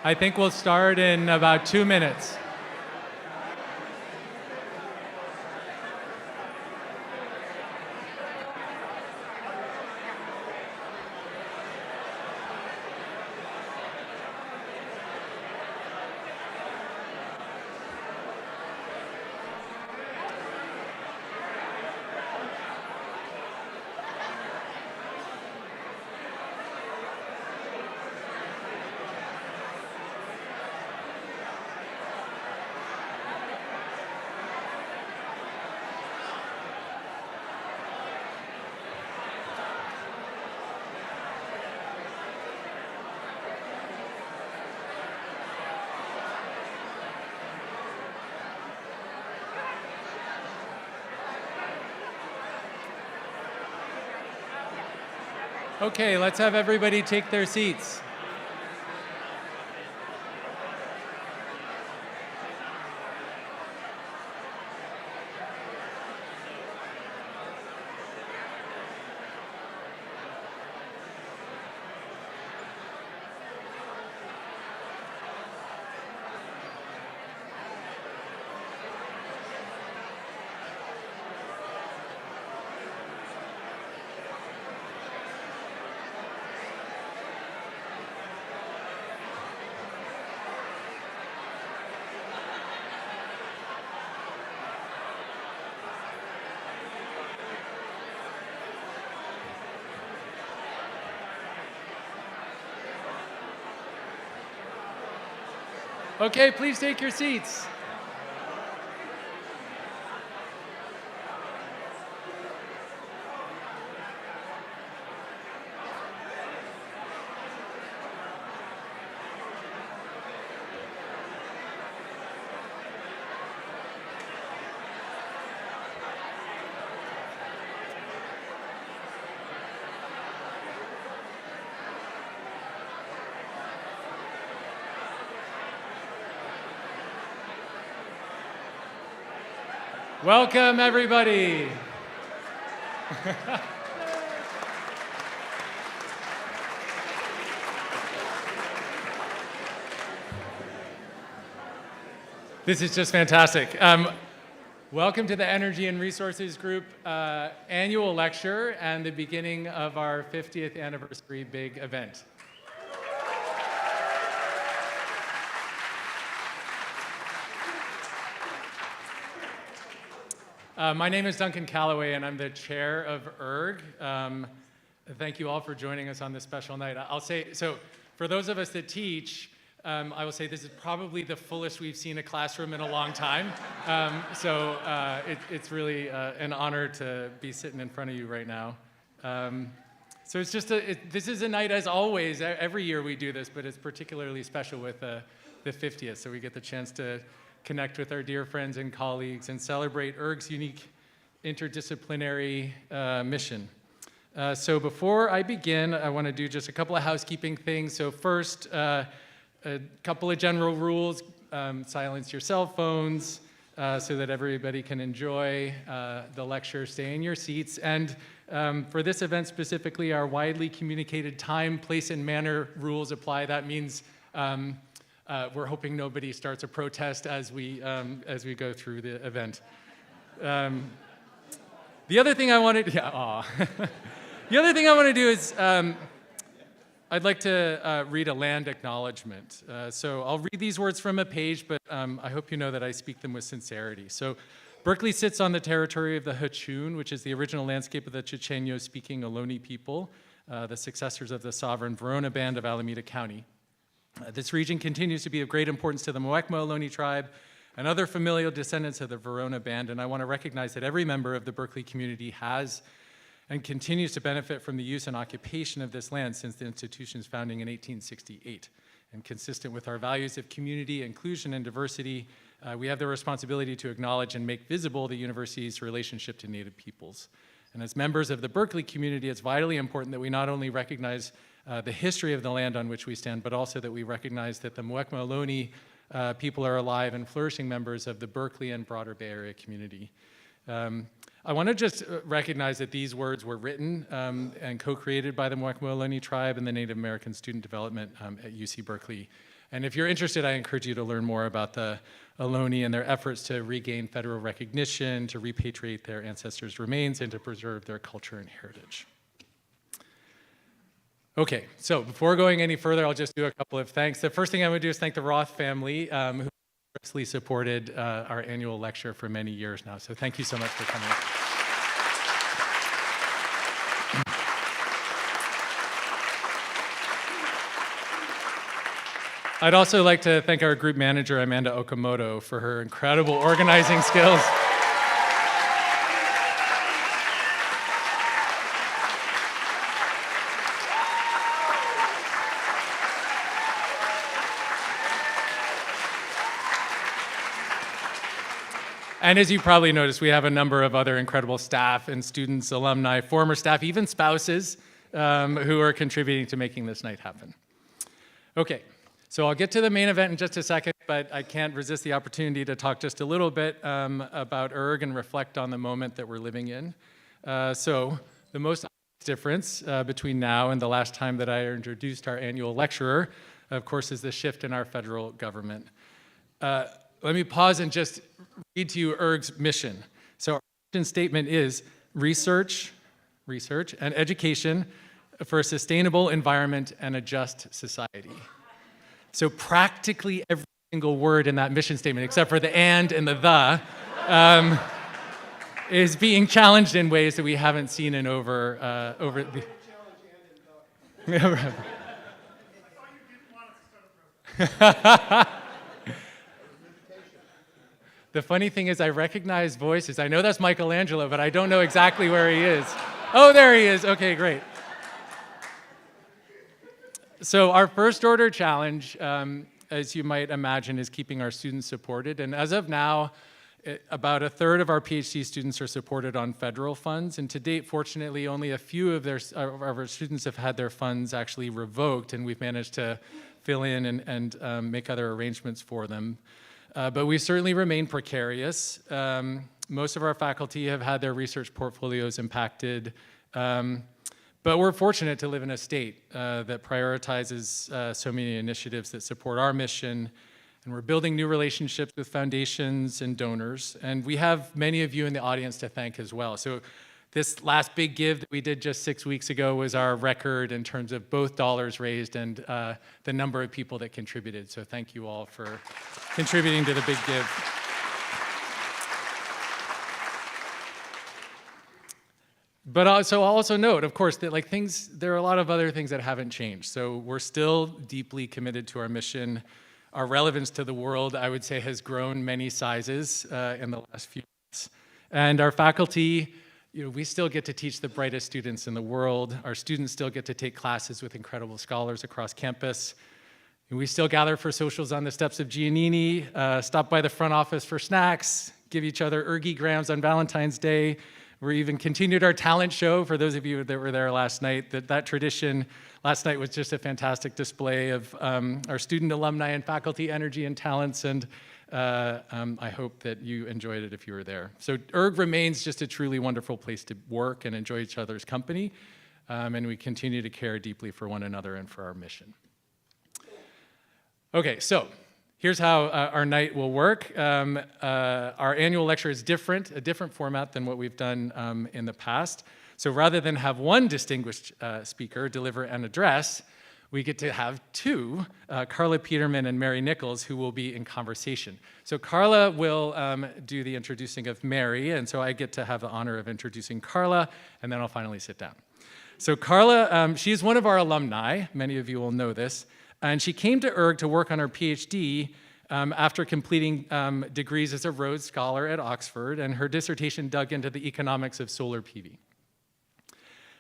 I think we'll start in about 2 minutes. Okay, let's have everybody take their seats. Okay, please take your seats. Welcome, everybody. This is just fantastic. Welcome to the Energy and Resources Group annual lecture and the beginning of our 50th anniversary big event. My name is Duncan Calloway, and I'm the chair of ERG. Thank you all for joining us on this special night. I'll say, so for those of us that teach, I will say this is probably the fullest we've seen a classroom in a long time. It's really an honor to be sitting in front of you right now. So it's just, this is a night, as always, every year we do this, but it's particularly special with the 50th, so we get the chance to connect with our dear friends and colleagues and celebrate ERG's unique interdisciplinary mission. So before I begin, I want to do just a couple of housekeeping things. So first, a couple of general rules. Silence your cell phones so that everybody can enjoy the lecture. Stay in your seats. And for this event specifically, our widely communicated time, place, and manner rules apply. That means we're hoping nobody starts a protest as we go through the event. The other thing I wanted, the other thing I want to do is I'd like to read a land acknowledgement. So I'll read these words from a page, but I hope you know that I speak them with sincerity. So Berkeley sits on the territory of the Hachun, which is the original landscape of the Chochenyo-speaking Ohlone people, the successors of the sovereign Verona Band of Alameda County. This region continues to be of great importance to the Muwekma Ohlone tribe and other familial descendants of the Verona Band, and I want to recognize that every member of the Berkeley community has and continues to benefit from the use and occupation of this land since the institution's founding in 1868. And consistent with our values of community, inclusion, and diversity, we have the responsibility to acknowledge and make visible the university's relationship to Native peoples. And as members of the Berkeley community, it's vitally important that we not only recognize the history of the land on which we stand, but also that we recognize that the Muwekma Ohlone people are alive and flourishing members of the Berkeley and broader Bay Area community. I want to just recognize that these words were written and co-created by the Muwekma Ohlone tribe and the Native American Student Development at UC Berkeley. And if you're interested, I encourage you to learn more about the Ohlone and their efforts to regain federal recognition, to repatriate their ancestors' remains, and to preserve their culture and heritage. Okay, so before going any further, I'll just do a couple of thanks. The first thing I'm going to do is thank the Roth family, who generously supported our annual lecture for many years now. So thank you so much for coming. I'd also like to thank our group manager, Amanda Okamoto, for her incredible organizing skills. And as you probably noticed, we have a number of other incredible staff and students, alumni, former staff, even spouses who are contributing to making this night happen. Okay, so I'll get to the main event in just a second, but I can't resist the opportunity to talk just a little bit about ERG and reflect on the moment that we're living in. So the most obvious difference between now and the last time that I introduced our annual lecturer, of course, is the shift in our federal government. Let me pause and just read to you ERG's mission. So our mission statement is research, and education for a sustainable environment and a just society. So practically every single word in that mission statement, except for the and the, is being challenged in ways that we haven't seen in over the... The funny thing is I recognize voices. I know that's Michelangelo, but I don't know exactly where he is. Oh, there he is. Okay, great. So our first order challenge, as you might imagine, is keeping our students supported. And as of now, about a third of our PhD students are supported on federal funds. And to date, fortunately, only a few of our students have had their funds actually revoked, and we've managed to fill in and make other arrangements for them. But we certainly remain precarious. Most of our faculty have had their research portfolios impacted. But we're fortunate to live in a state that prioritizes so many initiatives that support our mission. And we're building new relationships with foundations and donors. And we have many of you in the audience to thank as well. So this last big give that we did just 6 weeks ago was our record in terms of both dollars raised and the number of people that contributed. So thank you all for contributing to the big give. But I'll also note, of course, that there are a lot of other things that haven't changed. So we're still deeply committed to our mission. Our relevance to the world, I would say, has grown many sizes in the last few months. And our faculty, we still get to teach the brightest students in the world. Our students still get to take classes with incredible scholars across campus. And we still gather for socials on the steps of Giannini, stop by the front office for snacks, give each other ergy-grams on Valentine's Day. We even continued our talent show, for those of you that were there last night. That tradition last night was just a fantastic display of our student, alumni, and faculty energy and talents, and I hope that you enjoyed it if you were there. So ERG remains just a truly wonderful place to work and enjoy each other's company, and we continue to care deeply for one another and for our mission. Okay, so here's how our night will work. Our annual lecture is a different format than what we've done in the past. So rather than have one distinguished speaker deliver an address, we get to have two, Carla Peterman and Mary Nichols, who will be in conversation. So Carla will do the introducing of Mary, and so I get to have the honor of introducing Carla, and then I'll finally sit down. So Carla, she's one of our alumni. Many of you will know this. And she came to ERG to work on her PhD after completing degrees as a Rhodes Scholar at Oxford, and her dissertation dug into the economics of solar PV.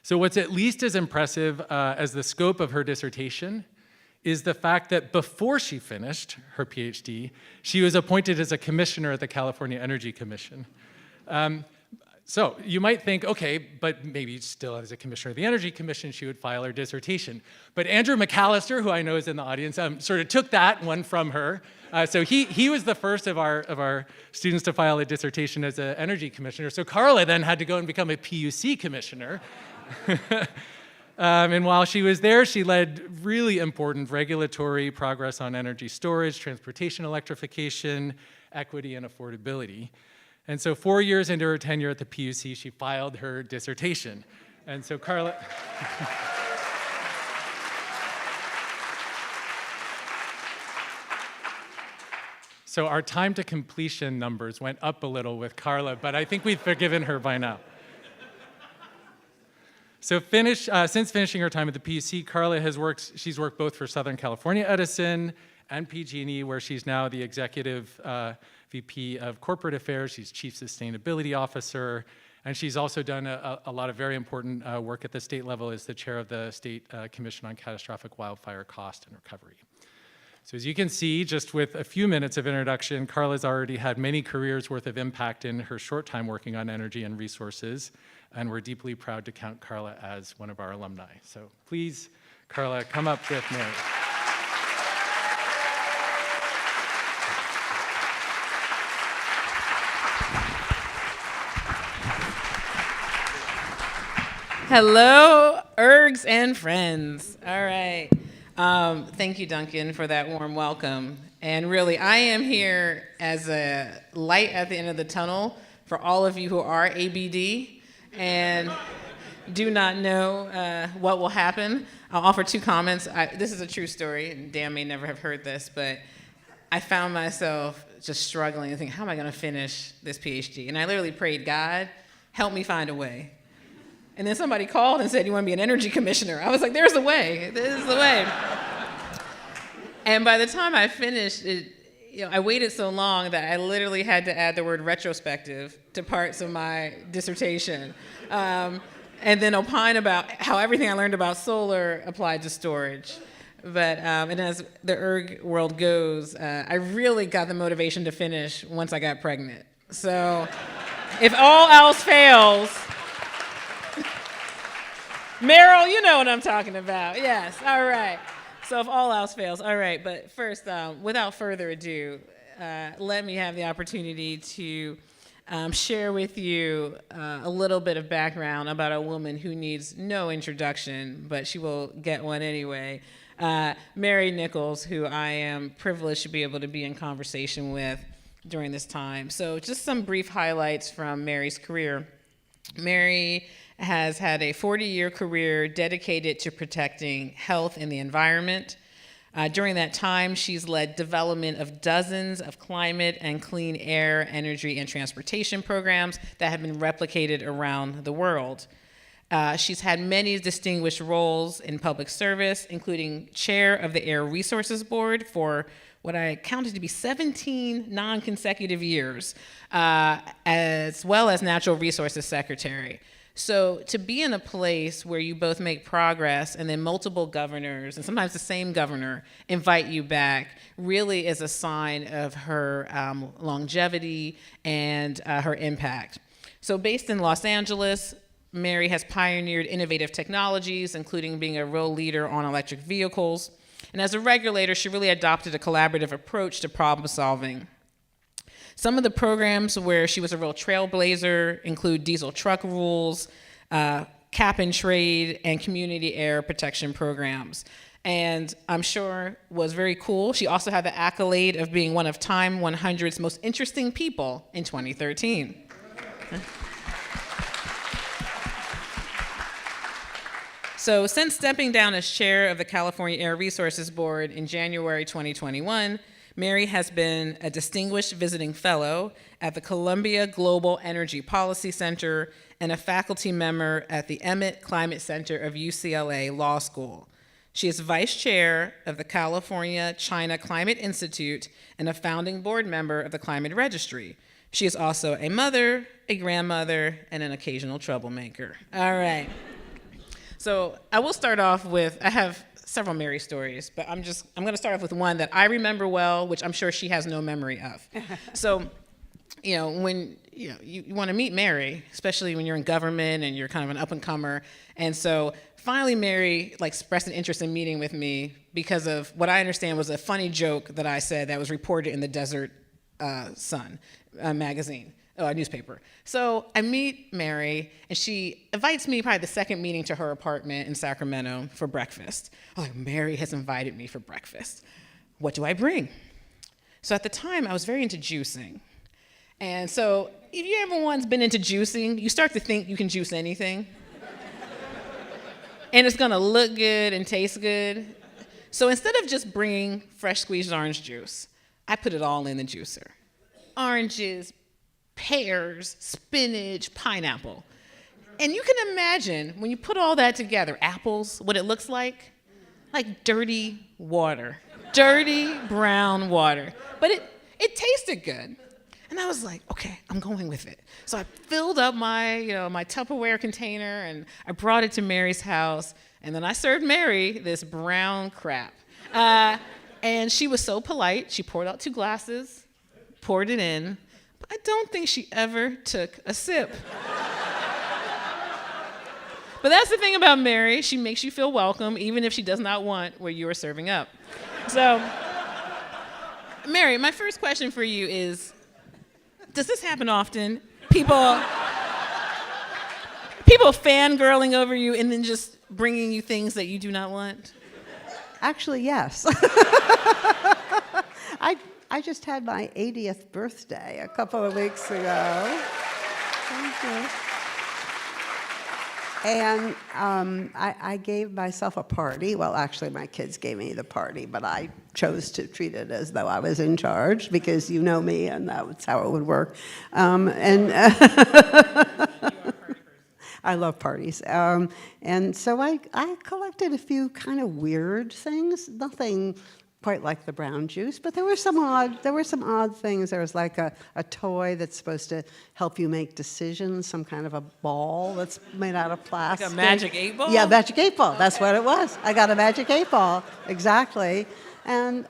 So what's at least as impressive as the scope of her dissertation is the fact that before she finished her PhD, she was appointed as a commissioner at the California Energy Commission. So you might think, okay, but maybe still as a commissioner of the Energy Commission, she would file her dissertation. But Andrew McAllister, who I know is in the audience, sort of took that one from her. So he was the first of our students to file a dissertation as an energy commissioner. So Carla then had to go and become a PUC commissioner. And while she was there, she led really important regulatory progress on energy storage, transportation electrification, equity, and affordability. And so 4 years into her tenure at the PUC, she filed her dissertation. And so Carla... So our time to completion numbers went up a little with Carla, but I think we've forgiven her by now. So since finishing her time at the PUC, Carla she's worked both for Southern California Edison and PG&E, where she's now the executive VP of corporate affairs. She's chief sustainability officer, and she's also done a lot of very important work at the state level as the chair of the State Commission on Catastrophic Wildfire Cost and Recovery. So as you can see, just with a few minutes of introduction, Carla's already had many careers worth of impact in her short time working on energy and resources, and we're deeply proud to count Carla as one of our alumni. So please, Carla, come up with Mary. Hello, ergs and friends. All right. Thank you, Duncan, for that warm welcome. And really, I am here as a light at the end of the tunnel for all of you who are ABD and do not know what will happen. I'll offer two comments. This is a true story, and Dan may never have heard this, but I found myself just struggling and thinking, how am I going to finish this PhD? And I literally prayed, God, help me find a way. And then somebody called and said, you want to be an energy commissioner? I was like, there's a way. There's the way. And by the time I finished, I waited so long that I literally had to add the word retrospective to parts of my dissertation. And then opine about how everything I learned about solar applied to storage. But and as the erg world goes, I really got the motivation to finish once I got pregnant. So if all else fails... Meryl, you know what I'm talking about. Yes, all right. So if all else fails, all right. But first, without further ado, let me have the opportunity to share with you a little bit of background about a woman who needs no introduction, but she will get one anyway. Mary Nichols, who I am privileged to be able to be in conversation with during this time. So just some brief highlights from Mary's career. Mary has had a 40-year career dedicated to protecting health and the environment. During that time, she's led development of dozens of climate and clean air, energy, and transportation programs that have been replicated around the world. She's had many distinguished roles in public service, including chair of the Air Resources Board for what I counted to be 17 non-consecutive years, as well as Natural Resources Secretary. So to be in a place where you both make progress and then multiple governors, and sometimes the same governor, invite you back, really is a sign of her longevity and her impact. So based in Los Angeles, Mary has pioneered innovative technologies, including being a real leader on electric vehicles. And as a regulator, she really adopted a collaborative approach to problem solving. Some of the programs where she was a real trailblazer include diesel truck rules, cap and trade, and community air protection programs. And I'm sure was very cool. She also had the accolade of being one of Time 100's most interesting people in 2013. So since stepping down as chair of the California Air Resources Board in January 2021, Mary has been a distinguished visiting fellow at the Columbia Global Energy Policy Center and a faculty member at the Emmett Climate Center of UCLA Law School. She is vice chair of the California China Climate Institute and a founding board member of the Climate Registry. She is also a mother, a grandmother, and an occasional troublemaker. All right. So I will start off with, I have several Mary stories, but I'm going to start off with one that I remember well, which I'm sure she has no memory of. So, when you want to meet Mary, especially when you're in government and you're kind of an up-and-comer, and so finally Mary expressed an interest in meeting with me because of what I understand was a funny joke that I said that was reported in the Desert Sun magazine, newspaper. So I meet Mary, and she invites me probably the second meeting to her apartment in Sacramento for breakfast. I'm like, Mary has invited me for breakfast. What do I bring? So at the time, I was very into juicing. And so if you ever once been into juicing, you start to think you can juice anything. And it's gonna look good and taste good. So instead of just bringing fresh squeezed orange juice, I put it all in the juicer. Oranges, pears, spinach, pineapple. And you can imagine when you put all that together, apples, what it looks like dirty water, dirty brown water. But it tasted good. And I was like, okay, I'm going with it. So I filled up my Tupperware container, and I brought it to Mary's house, and then I served Mary this brown crap. And she was so polite. She poured out 2 glasses, poured it in, but I don't think she ever took a sip. But that's the thing about Mary. She makes you feel welcome, even if she does not want what you are serving up. So, Mary, my first question for you is, does this happen often? People fangirling over you and then just bringing you things that you do not want? Actually, yes. I just had my 80th birthday a couple of weeks ago. Thank you. And I gave myself a party. Well, actually, my kids gave me the party, but I chose to treat it as though I was in charge because you know me, and that's how it would work. I love parties. And so I collected a few kind of weird things, nothing quite like the brown juice, but there were some odd things. There was like a toy that's supposed to help you make decisions, some kind of a ball that's made out of plastic. Like a magic 8-ball? Yeah, magic 8-ball. Okay. That's what it was. I got a magic 8-ball, exactly. And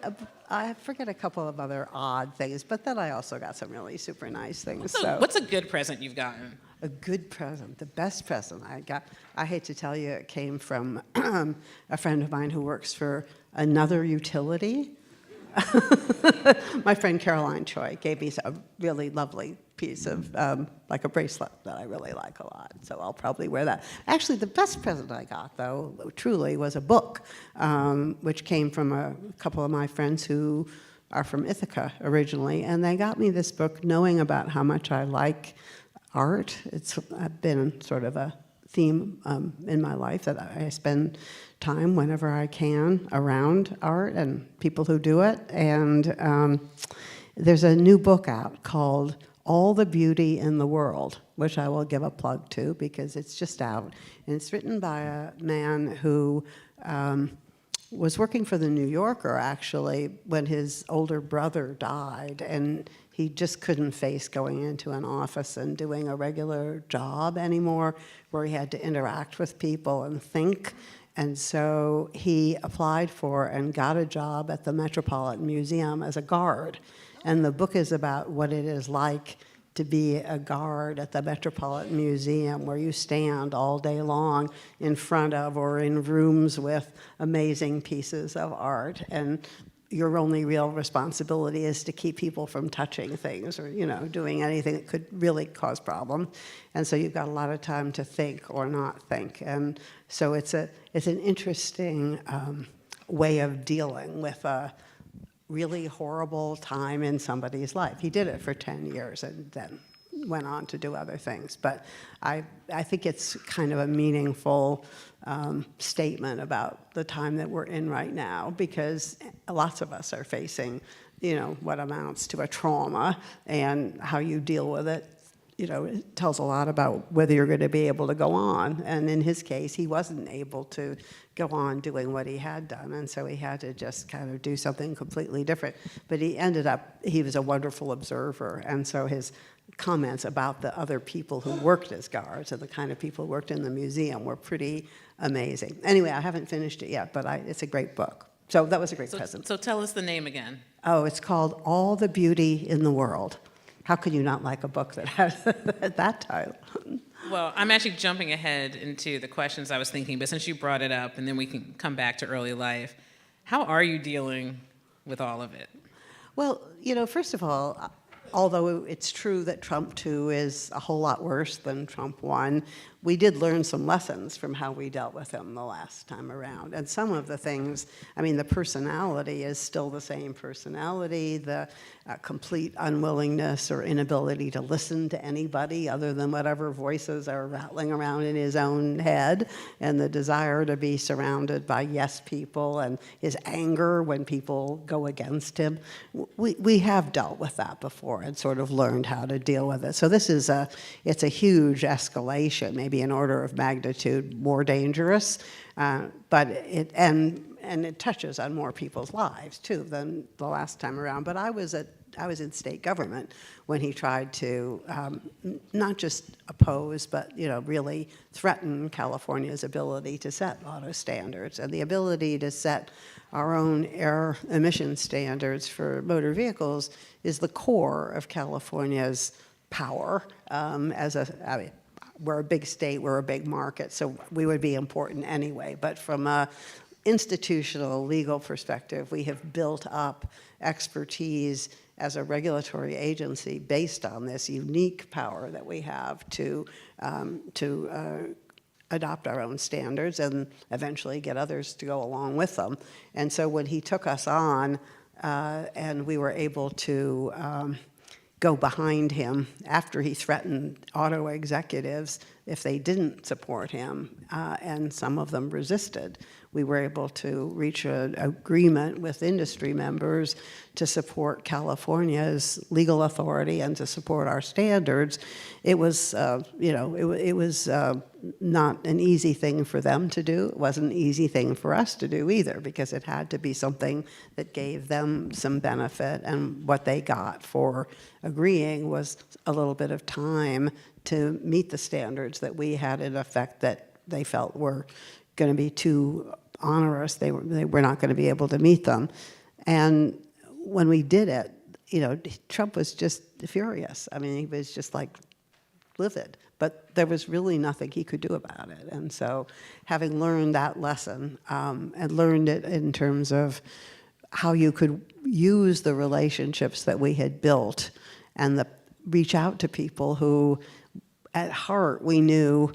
I forget a couple of other odd things, but then I also got some really super nice things. What's a good present you've gotten? A good present, the best present I got. I hate to tell you, it came from a friend of mine who works for another utility. My friend Caroline Choi gave me a really lovely piece of, like a bracelet that I really like a lot, so I'll probably wear that. Actually, the best present I got, though, truly, was a book, which came from a couple of my friends who are from Ithaca originally, and they got me this book knowing about how much I like art. It's been sort of a theme in my life that I spend time whenever I can around art and people who do it. And there's a new book out called All the Beauty in the World, which I will give a plug to because it's just out. And it's written by a man who was working for the New Yorker, actually, when his older brother died. And he just couldn't face going into an office and doing a regular job anymore where he had to interact with people and think. And so he applied for and got a job at the Metropolitan Museum as a guard. And the book is about what it is like to be a guard at the Metropolitan Museum, where you stand all day long in front of or in rooms with amazing pieces of art. And your only real responsibility is to keep people from touching things or, doing anything that could really cause problems. And so you've got a lot of time to think or not think. And so it's an interesting way of dealing with a really horrible time in somebody's life. He did it for 10 years and then went on to do other things. But I think it's kind of a meaningful statement about the time that we're in right now, because lots of us are facing, what amounts to a trauma, and how you deal with it, it tells a lot about whether you're going to be able to go on. And in his case, he wasn't able to go on doing what he had done, and so he had to just kind of do something completely different. But he was a wonderful observer, and so his comments about the other people who worked as guards and the kind of people who worked in the museum were pretty amazing. Anyway, I haven't finished it yet, but it's a great book. So that was a great present. So tell us the name again. Oh, it's called All the Beauty in the World. How could you not like a book that has that title? Well, I'm actually jumping ahead into the questions I was thinking, but since you brought it up, and then we can come back to early life, how are you dealing with all of it? Well, first of all, although it's true that Trump 2 is a whole lot worse than Trump 1, we did learn some lessons from how we dealt with him the last time around. And some of the things, the personality is still the same personality, the complete unwillingness or inability to listen to anybody other than whatever voices are rattling around in his own head, and the desire to be surrounded by yes people, and his anger when people go against him. We have dealt with that before and sort of learned how to deal with it. So this is it's a huge escalation, maybe an order of magnitude more dangerous, but it touches on more people's lives too than the last time around. But I was in state government when he tried to not just oppose, but really threaten California's ability to set auto standards, and the ability to set our own air emission standards for motor vehicles is the core of California's power. We're a big state, we're a big market, so we would be important anyway. But from a institutional, legal perspective, we have built up expertise as a regulatory agency based on this unique power that we have to adopt our own standards and eventually get others to go along with them. And so when he took us on and we were able to go behind him after he threatened auto executives if they didn't support him, and some of them resisted, we were able to reach an agreement with industry members to support California's legal authority and to support our standards. It was, it was not an easy thing for them to do. It wasn't an easy thing for us to do either, because it had to be something that gave them some benefit, and what they got for agreeing was a little bit of time to meet the standards that we had in effect that they felt were going to be too onerous. They were not going to be able to meet them. And when we did it, Trump was just furious. He was just like livid. But there was really nothing he could do about it. And so having learned that lesson and learned it in terms of how you could use the relationships that we had built and reach out to people who at heart we knew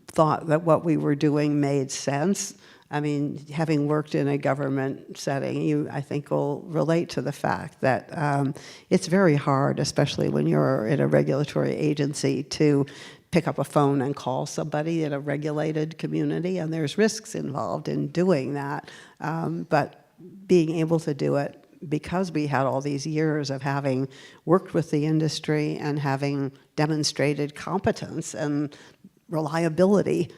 thought that what we were doing made sense. Having worked in a government setting, you, I think, will relate to the fact that it's very hard, especially when you're in a regulatory agency, to pick up a phone and call somebody in a regulated community, and there's risks involved in doing that. But being able to do it because we had all these years of having worked with the industry and having demonstrated competence and reliability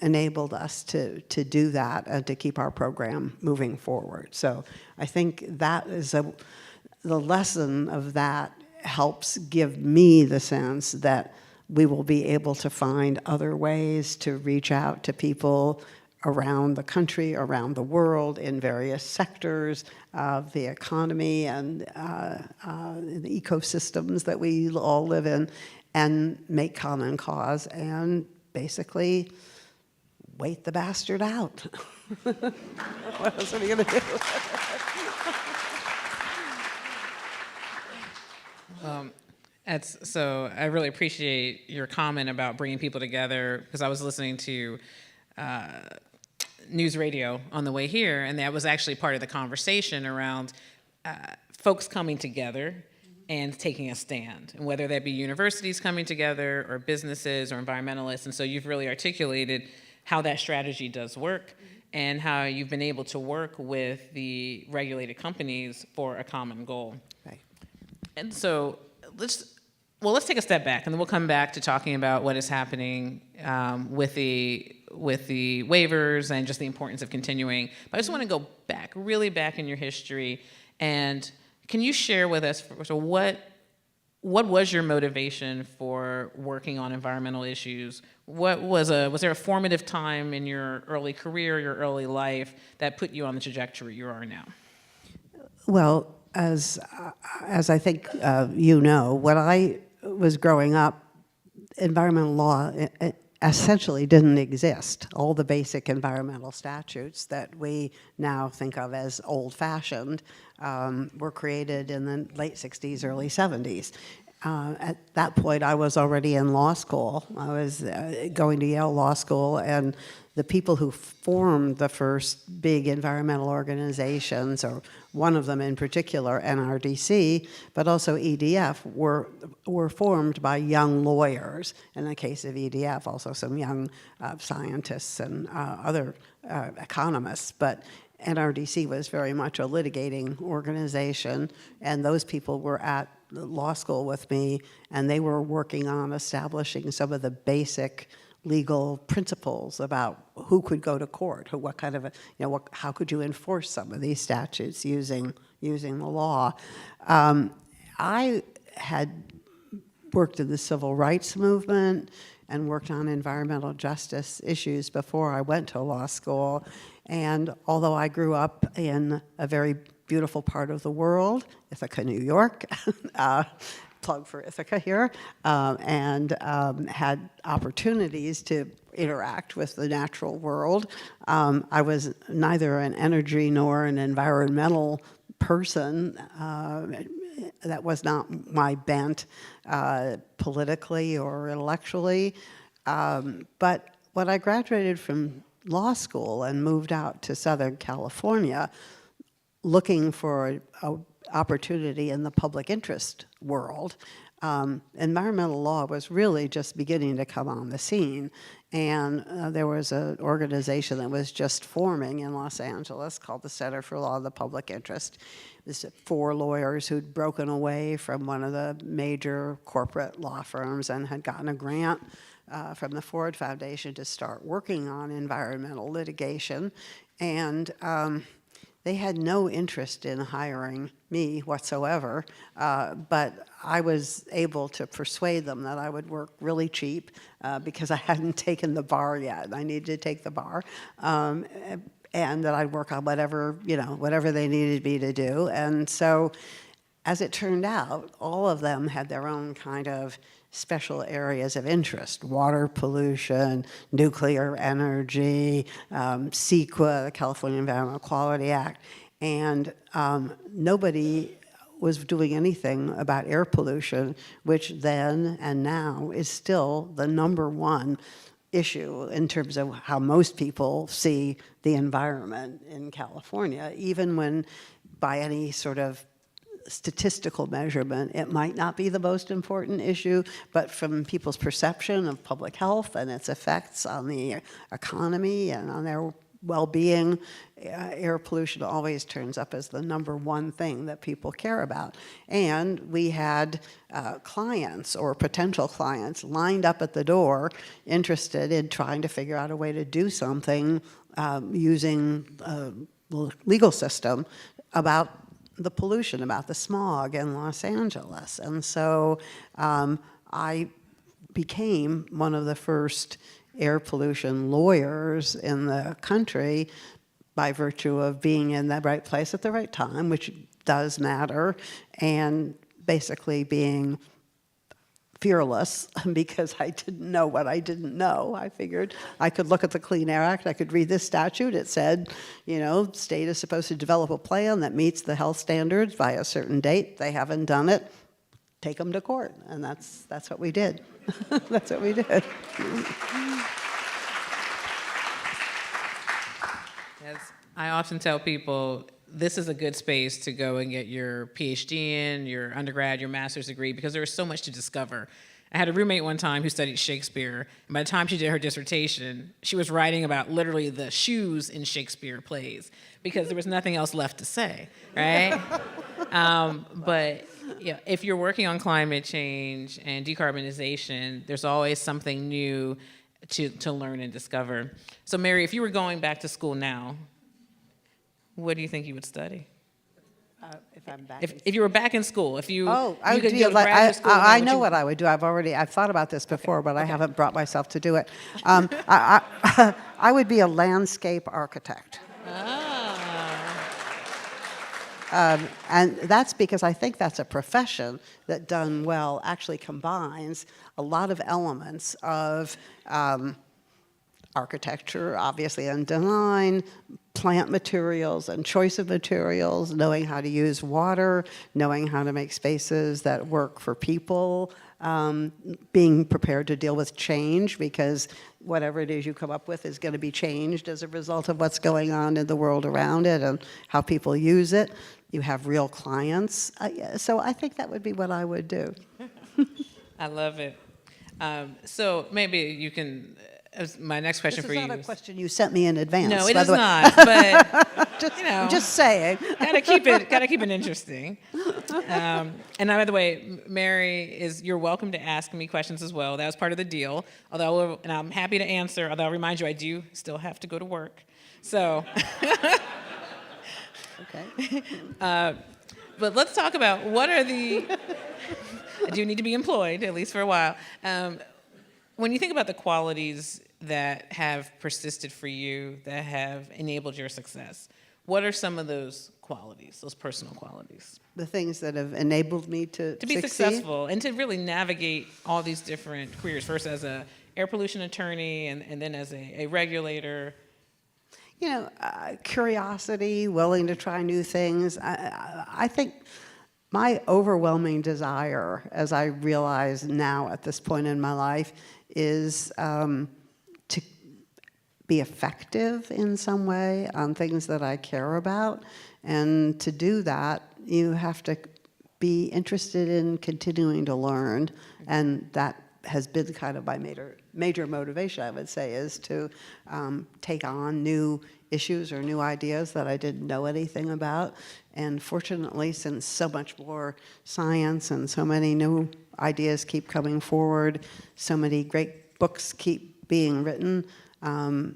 enabled us to do that and to keep our program moving forward. So I think that is the lesson of that helps give me the sense that we will be able to find other ways to reach out to people around the country, around the world, in various sectors of the economy and the ecosystems that we all live in, and make common cause and basically wait the bastard out. What else are we going to do? So I really appreciate your comment about bringing people together, because I was listening to news radio on the way here, and that was actually part of the conversation around folks coming together and taking a stand, and whether that be universities coming together or businesses or environmentalists. And so you've really articulated how that strategy does work and how you've been able to work with the regulated companies for a common goal. Right. And so let's take a step back, and then we'll come back to talking about what is happening with the waivers and just the importance of continuing. But I just want to go back, really back in your history, and can you share with us, so what was your motivation for working on environmental issues? Was there a formative time in your early career, your early life, that put you on the trajectory you are now? Well, as I think when I was growing up, environmental law essentially didn't exist. All the basic environmental statutes that we now think of as old-fashioned were created in the late 60s, early 70s. At that point, I was already in law school. I was going to Yale Law School, and the people who formed the first big environmental organizations, or one of them in particular, NRDC, but also EDF, were formed by young lawyers. In the case of EDF, also some young scientists and other economists. But NRDC was very much a litigating organization, and those people were at law school with me, and they were working on establishing some of the basic legal principles about who could go to court, what kind of how could you enforce some of these statutes using the law. I had worked in the civil rights movement and worked on environmental justice issues before I went to law school. And although I grew up in a very beautiful part of the world, Ithaca, New York, plug for Ithaca here, and had opportunities to interact with the natural world. I was neither an energy nor an environmental person. That was not my bent politically or intellectually. But when I graduated from law school and moved out to Southern California, looking for an opportunity in the public interest world, environmental law was really just beginning to come on the scene. And there was an organization that was just forming in Los Angeles called the Center for Law of the Public Interest. It was 4 lawyers who'd broken away from one of the major corporate law firms and had gotten a grant from the Ford Foundation to start working on environmental litigation. And they had no interest in hiring me whatsoever, but I was able to persuade them that I would work really cheap because I hadn't taken the bar yet. I needed to take the bar, and that I'd work on whatever they needed me to do. And so, as it turned out, all of them had their own kind of special areas of interest: water pollution, nuclear energy, CEQA, the California Environmental Quality Act, and nobody was doing anything about air pollution, which then and now is still the #1 issue in terms of how most people see the environment in California, even when by any sort of statistical measurement, it might not be the most important issue, but from people's perception of public health and its effects on the economy and on their well-being, air pollution always turns up as the #1 thing that people care about. And we had clients or potential clients lined up at the door interested in trying to figure out a way to do something using the legal system about the pollution, about the smog in Los Angeles. And so I became one of the first air pollution lawyers in the country by virtue of being in the right place at the right time, which does matter, and basically being fearless because I didn't know what I didn't know. I figured I could look at the Clean Air Act, I could read this statute. It said, state is supposed to develop a plan that meets the health standards by a certain date. They haven't done it. Take them to court. And that's what we did. That's what we did. Yes, I often tell people this is a good space to go and get your PhD in, your undergrad, your master's degree, because there is so much to discover. I had a roommate one time who studied Shakespeare, and by the time she did her dissertation, she was writing about literally the shoes in Shakespeare plays, because there was nothing else left to say, right? But if you're working on climate change and decarbonization, there's always something new to learn and discover. So Mary, if you were going back to school now, what do you think you would study? If I'm back. If you were back in school, if you I you would could be go to graduate school, I know what I would do. I've thought about this before, but I haven't brought myself to do it. I would be a landscape architect. And that's because I think that's a profession that, done well, actually combines a lot of elements of architecture, obviously, and design, plant materials and choice of materials, knowing how to use water, knowing how to make spaces that work for people, being prepared to deal with change, because whatever it is you come up with is going to be changed as a result of what's going on in the world around it and how people use it. You have real clients. So I think that would be what I would do. I love it. So maybe you can, my next question for you. This is not a question you sent me in advance. No, it by is the way. not, but just, you know. just saying. Gotta keep it interesting. And by the way, Mary, you're welcome to ask me questions as well. That was part of the deal. And I'm happy to answer, although I'll remind you, I do still have to go to work. So. Okay. But let's talk about I do need to be employed, at least for a while. When you think about the qualities that have persisted for you, that have enabled your success, what are some of those qualities, those personal qualities? The things that have enabled me to be succeed? Successful and to really navigate all these different careers, first as a air pollution attorney and then as a regulator. You know, curiosity, willing to try new things. I think my overwhelming desire, as I realize now at this point in my life, is to be effective in some way on things that I care about. And to do that, you have to be interested in continuing to learn. And that has been kind of my major motivation, I would say, is to take on new issues or new ideas that I didn't know anything about. And fortunately, since so much more science and so many new ideas keep coming forward, so many great books keep being written,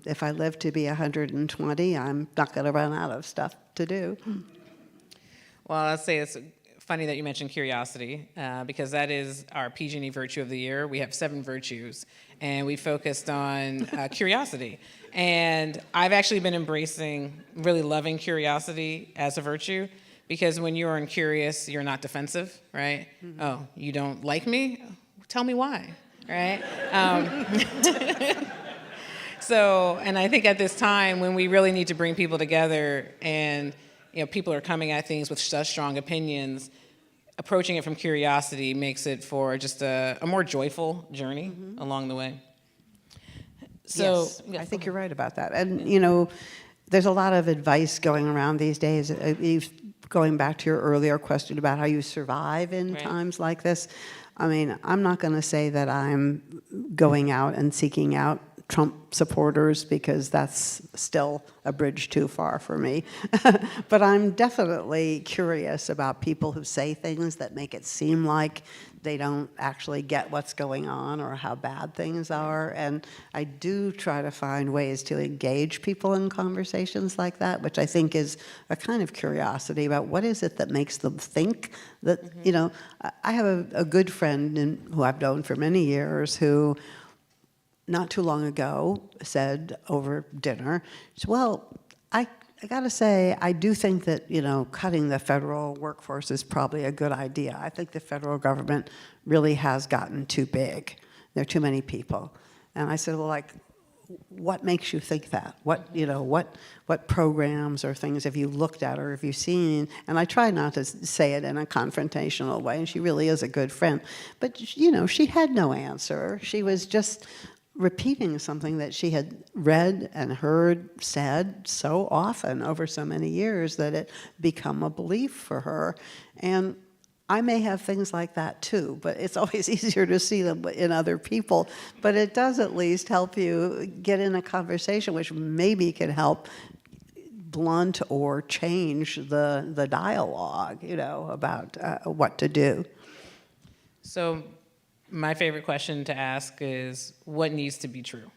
if I live to be 120, I'm not going to run out of stuff to do. Well, I'll say it's funny that you mentioned curiosity, because that is our PG&E Virtue of the Year. We have 7 virtues, and we focused on curiosity. And I've actually been embracing, really loving curiosity as a virtue, because when you are curious, you're not defensive, right? Mm-hmm. Oh, you don't like me? Tell me why, right? So, and I think at this time when we really need to bring people together and people are coming at things with such strong opinions, approaching it from curiosity makes it for just a more joyful journey along the way. So, yes, I think you're right about that. And, there's a lot of advice going around these days. Going back to your earlier question about how you survive in times like this, I mean, I'm not going to say that I'm going out and seeking out Trump supporters, because that's still a bridge too far for me. But I'm definitely curious about people who say things that make it seem like they don't actually get what's going on or how bad things are. And I do try to find ways to engage people in conversations like that, which I think is a kind of curiosity about what is it that makes them think that, I have a good friend who I've known for many years who not too long ago said over dinner, she said, well, I got to say, I do think that, cutting the federal workforce is probably a good idea. I think the federal government really has gotten too big. There are too many people. And I said, well, what makes you think that? What programs or things have you looked at or have you seen? And I try not to say it in a confrontational way, and she really is a good friend. But, she had no answer. She was just repeating something that she had read and heard said so often over so many years that it become a belief for her. And I may have things like that too, but it's always easier to see them in other people. But it does at least help you get in a conversation, which maybe can help blunt or change the dialogue, about what to do. So my favorite question to ask is, what needs to be true?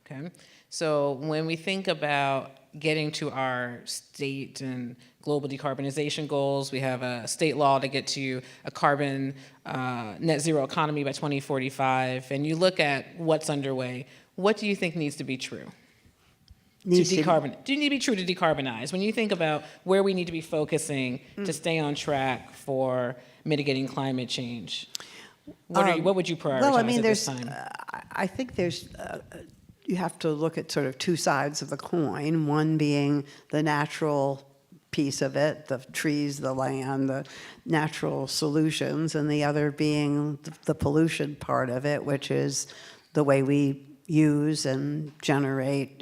Okay. So when we think about getting to our state and global decarbonization goals, we have a state law to get to a carbon net zero economy by 2045, and you look at what's underway, what do you think needs to be true? Needs to- do need to be true to decarbonize. When you think about where we need to be focusing to stay on track for mitigating climate change, what would you prioritize Well, I mean, at this there's, time? I think there's, you have to look at sort of two sides of the coin, one being the natural piece of it, the trees, the land, the natural solutions, and the other being the pollution part of it, which is the way we use and generate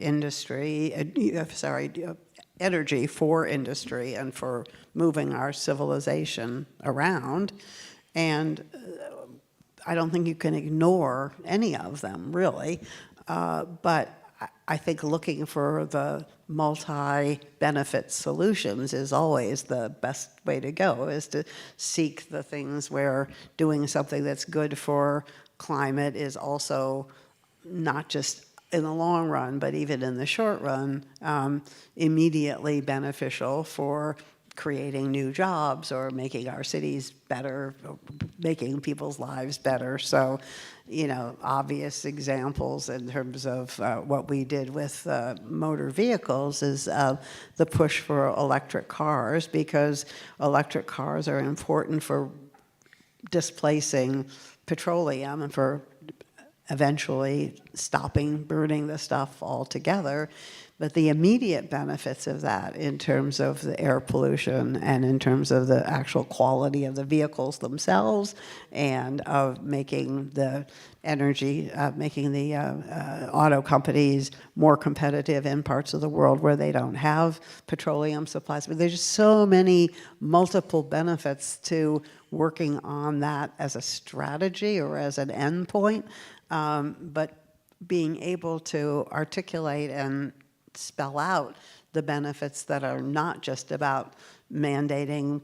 energy for industry and for moving our civilization around. And I don't think you can ignore any of them, really. But I think looking for the multi-benefit solutions is always the best way to go, is to seek the things where doing something that's good for climate is also not just in the long run, but even in the short run, immediately beneficial for creating new jobs or making our cities better, or making people's lives better. So, obvious examples in terms of what we did with motor vehicles is the push for electric cars, because electric cars are important for displacing petroleum and for eventually stopping burning the stuff altogether. But the immediate benefits of that in terms of the air pollution and in terms of the actual quality of the vehicles themselves and of making the auto companies more competitive in parts of the world where they don't have petroleum supplies. But there's just so many multiple benefits to working on that as a strategy or as an endpoint. But being able to articulate and spell out the benefits that are not just about mandating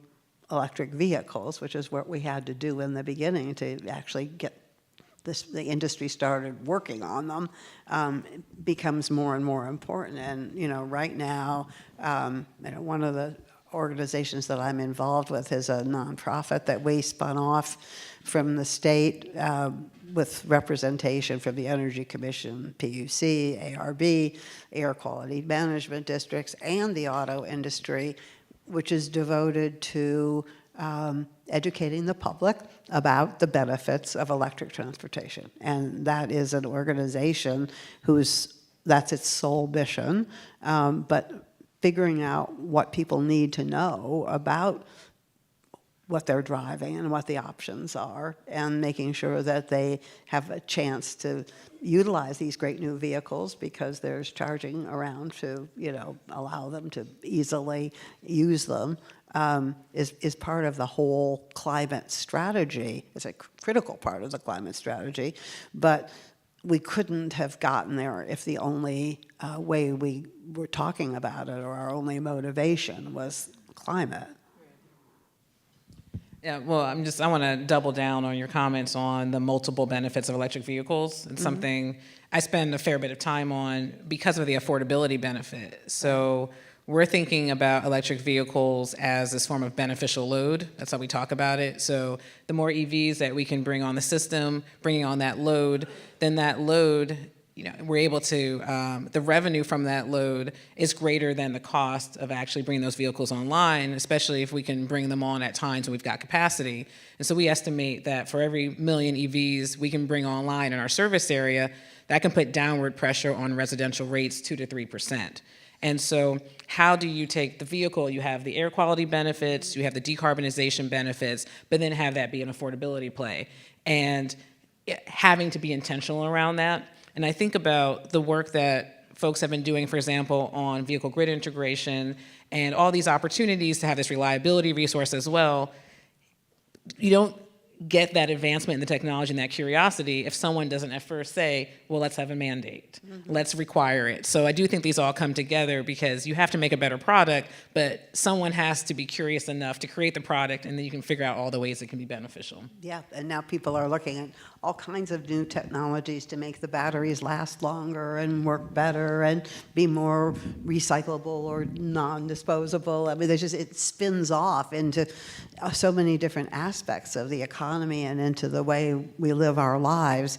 electric vehicles, which is what we had to do in the beginning to actually get the industry started working on them, becomes more and more important. And right now, one of the organizations that I'm involved with is a nonprofit that we spun off from the state with representation from the Energy Commission, PUC, ARB, Air Quality Management Districts, and the auto industry, which is devoted to educating the public about the benefits of electric transportation. And that is an organization that's its sole mission, but figuring out what people need to know about what they're driving and what the options are, and making sure that they have a chance to utilize these great new vehicles because there's charging around to allow them to easily use them, is part of the whole climate strategy. It's a critical part of the climate strategy, but we couldn't have gotten there if the only way we were talking about it, or our only motivation, was climate. Yeah, well, I want to double down on your comments on the multiple benefits of electric vehicles. It's something I spend a fair bit of time on because of the affordability benefit. So we're thinking about electric vehicles as this form of beneficial load. That's how we talk about it. So the more EVs that we can bring on the system, bringing on that load, then that load, we're able to, the revenue from that load is greater than the cost of actually bringing those vehicles online, especially if we can bring them on at times when we've got capacity. And so we estimate that for every million EVs we can bring online in our service area, that can put downward pressure on residential rates 2 to 3%. And so how do you take the vehicle, you have the air quality benefits, you have the decarbonization benefits, but then have that be an affordability play? And having to be intentional around that. And I think about the work that folks have been doing, for example, on vehicle grid integration and all these opportunities to have this reliability resource as well. You don't get that advancement in the technology and that curiosity if someone doesn't at first say, well, let's have a mandate. Let's require it. So I do think these all come together because you have to make a better product, but someone has to be curious enough to create the product, and then you can figure out all the ways it can be beneficial. Yeah, and now people are looking at all kinds of new technologies to make the batteries last longer and work better and be more recyclable or non-disposable. I mean, it spins off into so many different aspects of the economy and into the way we live our lives,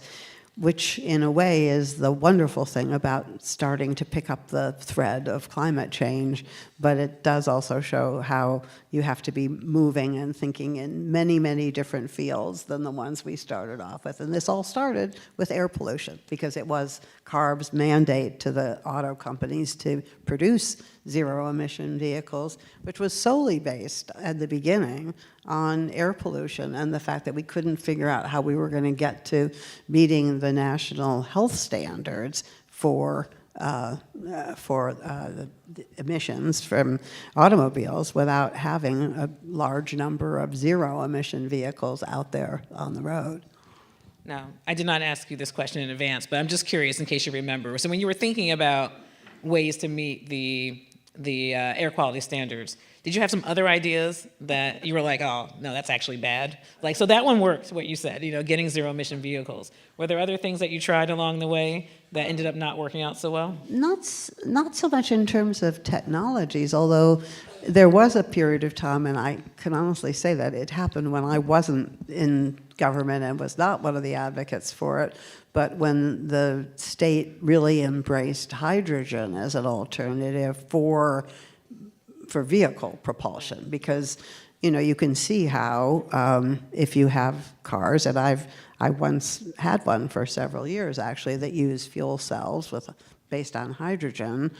which in a way is the wonderful thing about starting to pick up the thread of climate change, but it does also show how you have to be moving and thinking in many, many different fields than the ones we started off with. And this all started with air pollution, because it was CARB's mandate to the auto companies to produce zero-emission vehicles, which was solely based at the beginning on air pollution and the fact that we couldn't figure out how we were going to get to meeting the national health standards for the emissions from automobiles without having a large number of zero-emission vehicles out there on the road. Now, I did not ask you this question in advance, but I'm just curious in case you remember. So when you were thinking about ways to meet the air quality standards, did you have some other ideas that you were like, oh, no, that's actually bad? Like, so that one worked, what you said, getting zero-emission vehicles. Were there other things that you tried along the way that ended up not working out so well? Not so much in terms of technologies, although there was a period of time, and I can honestly say that it happened when I wasn't in government and was not one of the advocates for it, but when the state really embraced hydrogen as an alternative for vehicle propulsion, because you can see how if you have cars, and I once had one for several years actually that used fuel cells based on hydrogen,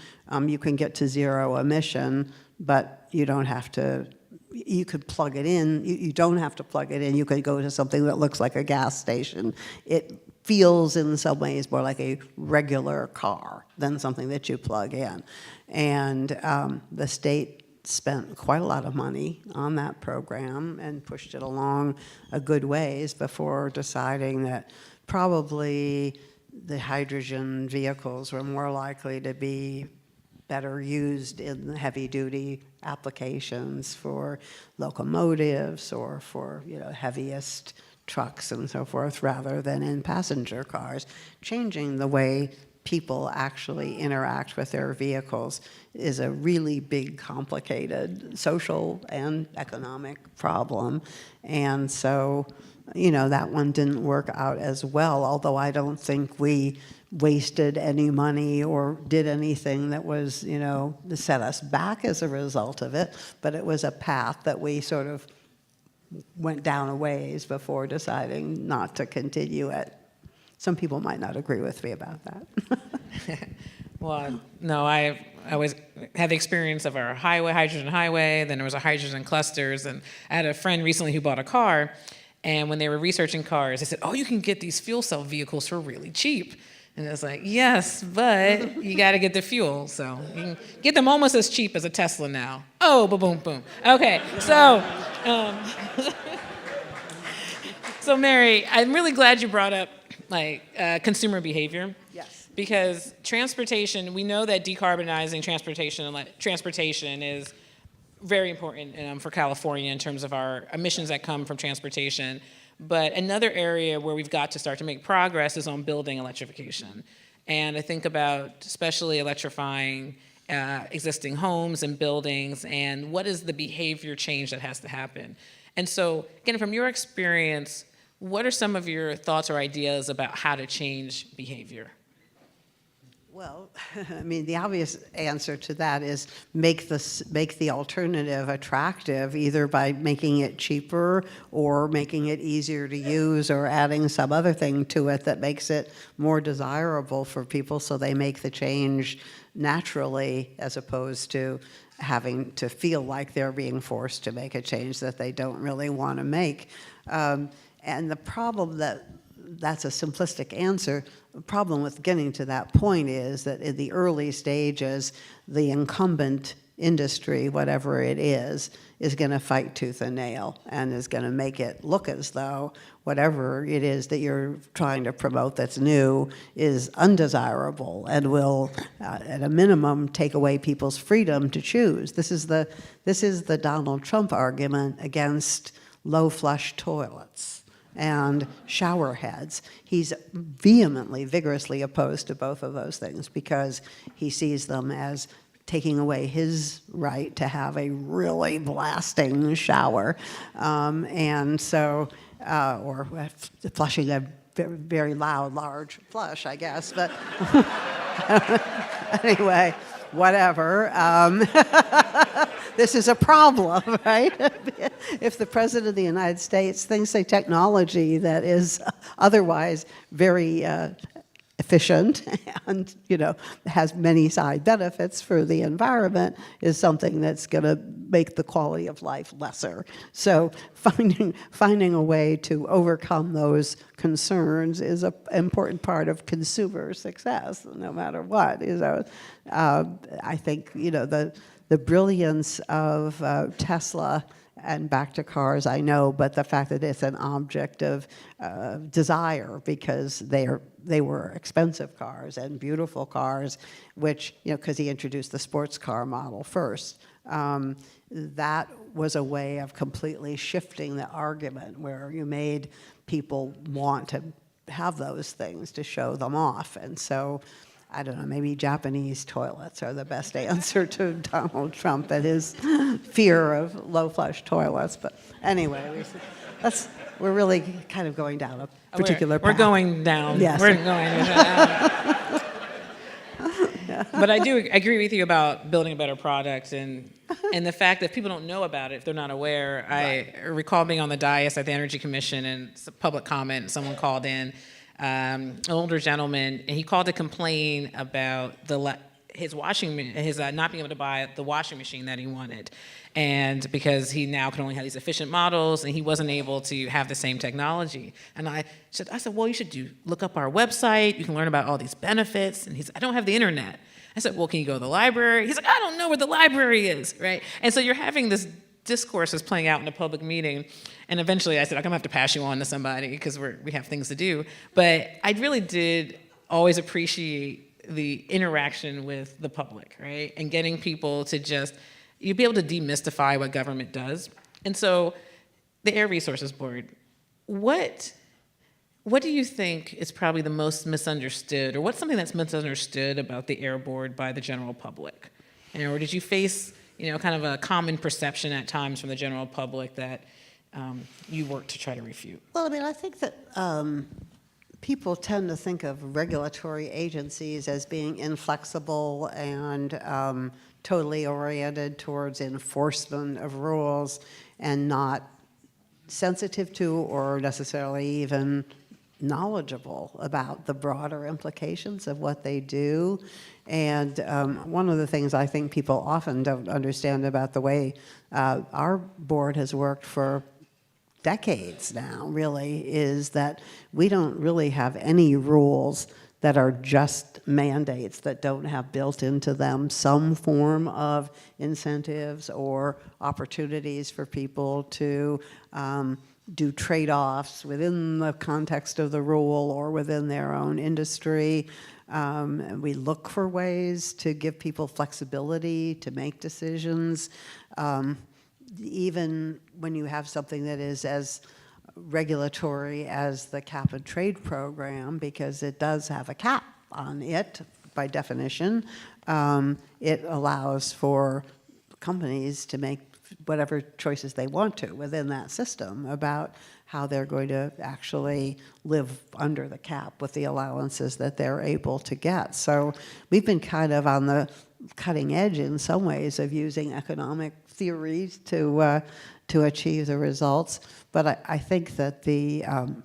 you can get to zero emission, but you don't have to. You could plug it in. You don't have to plug it in. You could go to something that looks like a gas station. It feels in some ways more like a regular car than something that you plug in. And the state spent quite a lot of money on that program and pushed it along a good ways before deciding that probably the hydrogen vehicles were more likely to be better used in heavy-duty applications for locomotives or for heaviest trucks and so forth, rather than in passenger cars. Changing the way people actually interact with their vehicles is a really big, complicated social and economic problem. And so, that one didn't work out as well, although I don't think we wasted any money or did anything that was, that set us back as a result of it, but it was a path that we sort of went down a ways before deciding not to continue it. Some people might not agree with me about that. Well, no, I always had the experience of our hydrogen highway, then there was a hydrogen clusters, and I had a friend recently who bought a car, and when they were researching cars, they said, oh, you can get these fuel cell vehicles for really cheap. And it's like, yes, but you got to get the fuel. So you can get them almost as cheap as a Tesla now. Oh, boom, boom. Okay, so so Mary, I'm really glad you brought up consumer behavior. Yes. Because transportation, we know that decarbonizing transportation is very important for California in terms of our emissions that come from transportation. But another area where we've got to start to make progress is on building electrification. And I think about especially electrifying existing homes and buildings, and what is the behavior change that has to happen. And so, again, from your experience, what are some of your thoughts or ideas about how to change behavior? Well, I mean, the obvious answer to that is make the alternative attractive, either by making it cheaper or making it easier to use or adding some other thing to it that makes it more desirable for people so they make the change naturally, as opposed to having to feel like they're being forced to make a change that they don't really want to make. And the problem that's a simplistic answer. The problem with getting to that point is that in the early stages, the incumbent industry, whatever it is going to fight tooth and nail and is going to make it look as though whatever it is that you're trying to promote that's new is undesirable and will, at a minimum, take away people's freedom to choose. This is the Donald Trump argument against low flush toilets and shower heads. He's vehemently, vigorously opposed to both of those things because he sees them as taking away his right to have a really blasting shower, and so, or flushing a very, very loud, large flush, I guess. But anyway, whatever. This is a problem, right? If the President of the United States thinks a technology that is otherwise very efficient and, has many side benefits for the environment is something that's going to make the quality of life lesser. So finding a way to overcome those concerns is an important part of consumer success, no matter what. I think, the brilliance of Tesla, and back to cars, I know, but the fact that it's an object of desire because they were expensive cars and beautiful cars, which, because he introduced the sports car model first, that was a way of completely shifting the argument where you made people want to have those things to show them off. And so, I don't know, maybe Japanese toilets are the best answer to Donald Trump and his fear of low flush toilets. But anyway, we're really kind of going down a particular path. We're going down. Yes. We're going down. But I do agree with you about building a better product and the fact that people don't know about it if they're not aware. Right. I recall being on the dais at the Energy Commission and public comment, someone called in, an older gentleman, and he called to complain about his not being able to buy the washing machine that he wanted, and because he now can only have these efficient models, and he wasn't able to have the same technology. And I said, well, you should look up our website. You can learn about all these benefits. And he's, I don't have the internet. I said, well, can you go to the library? He's like, I don't know where the library is, right? And so you're having this discourse is playing out in a public meeting, and eventually I said, I'm gonna have to pass you on to somebody because we have things to do. But I really did always appreciate the interaction with the public, right? And getting people to you'd be able to demystify what government does. And so the Air Resources Board, what do you think is probably the most misunderstood, or what's something that's misunderstood about the Air Board by the general public? Or did you face kind of a common perception at times from the general public that you work to try to refute? Well, I think that people tend to think of regulatory agencies as being inflexible and totally oriented towards enforcement of rules and not sensitive to or necessarily even knowledgeable about the broader implications of what they do. And one of the things I think people often don't understand about the way our board has worked for decades now, really, is that we don't really have any rules that are just mandates that don't have built into them some form of incentives or opportunities for people to do trade-offs within the context of the rule or within their own industry. We look for ways to give people flexibility to make decisions, even when you have something that is as regulatory as the cap and trade program, because it does have a cap on it by definition. It allows for companies to make whatever choices they want to within that system about how they're going to actually live under the cap with the allowances that they're able to get. So we've been kind of on the cutting edge in some ways of using economic theories to achieve the results. But I think that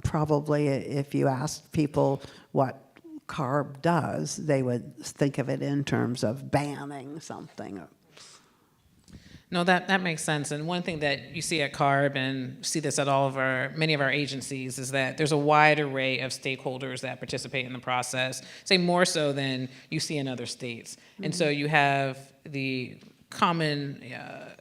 probably if you asked people what CARB does, they would think of it in terms of banning something. No, that makes sense. And one thing that you see at CARB and see this at many of our agencies is that there's a wide array of stakeholders that participate in the process, say more so than you see in other states. Mm-hmm. And so you have the common,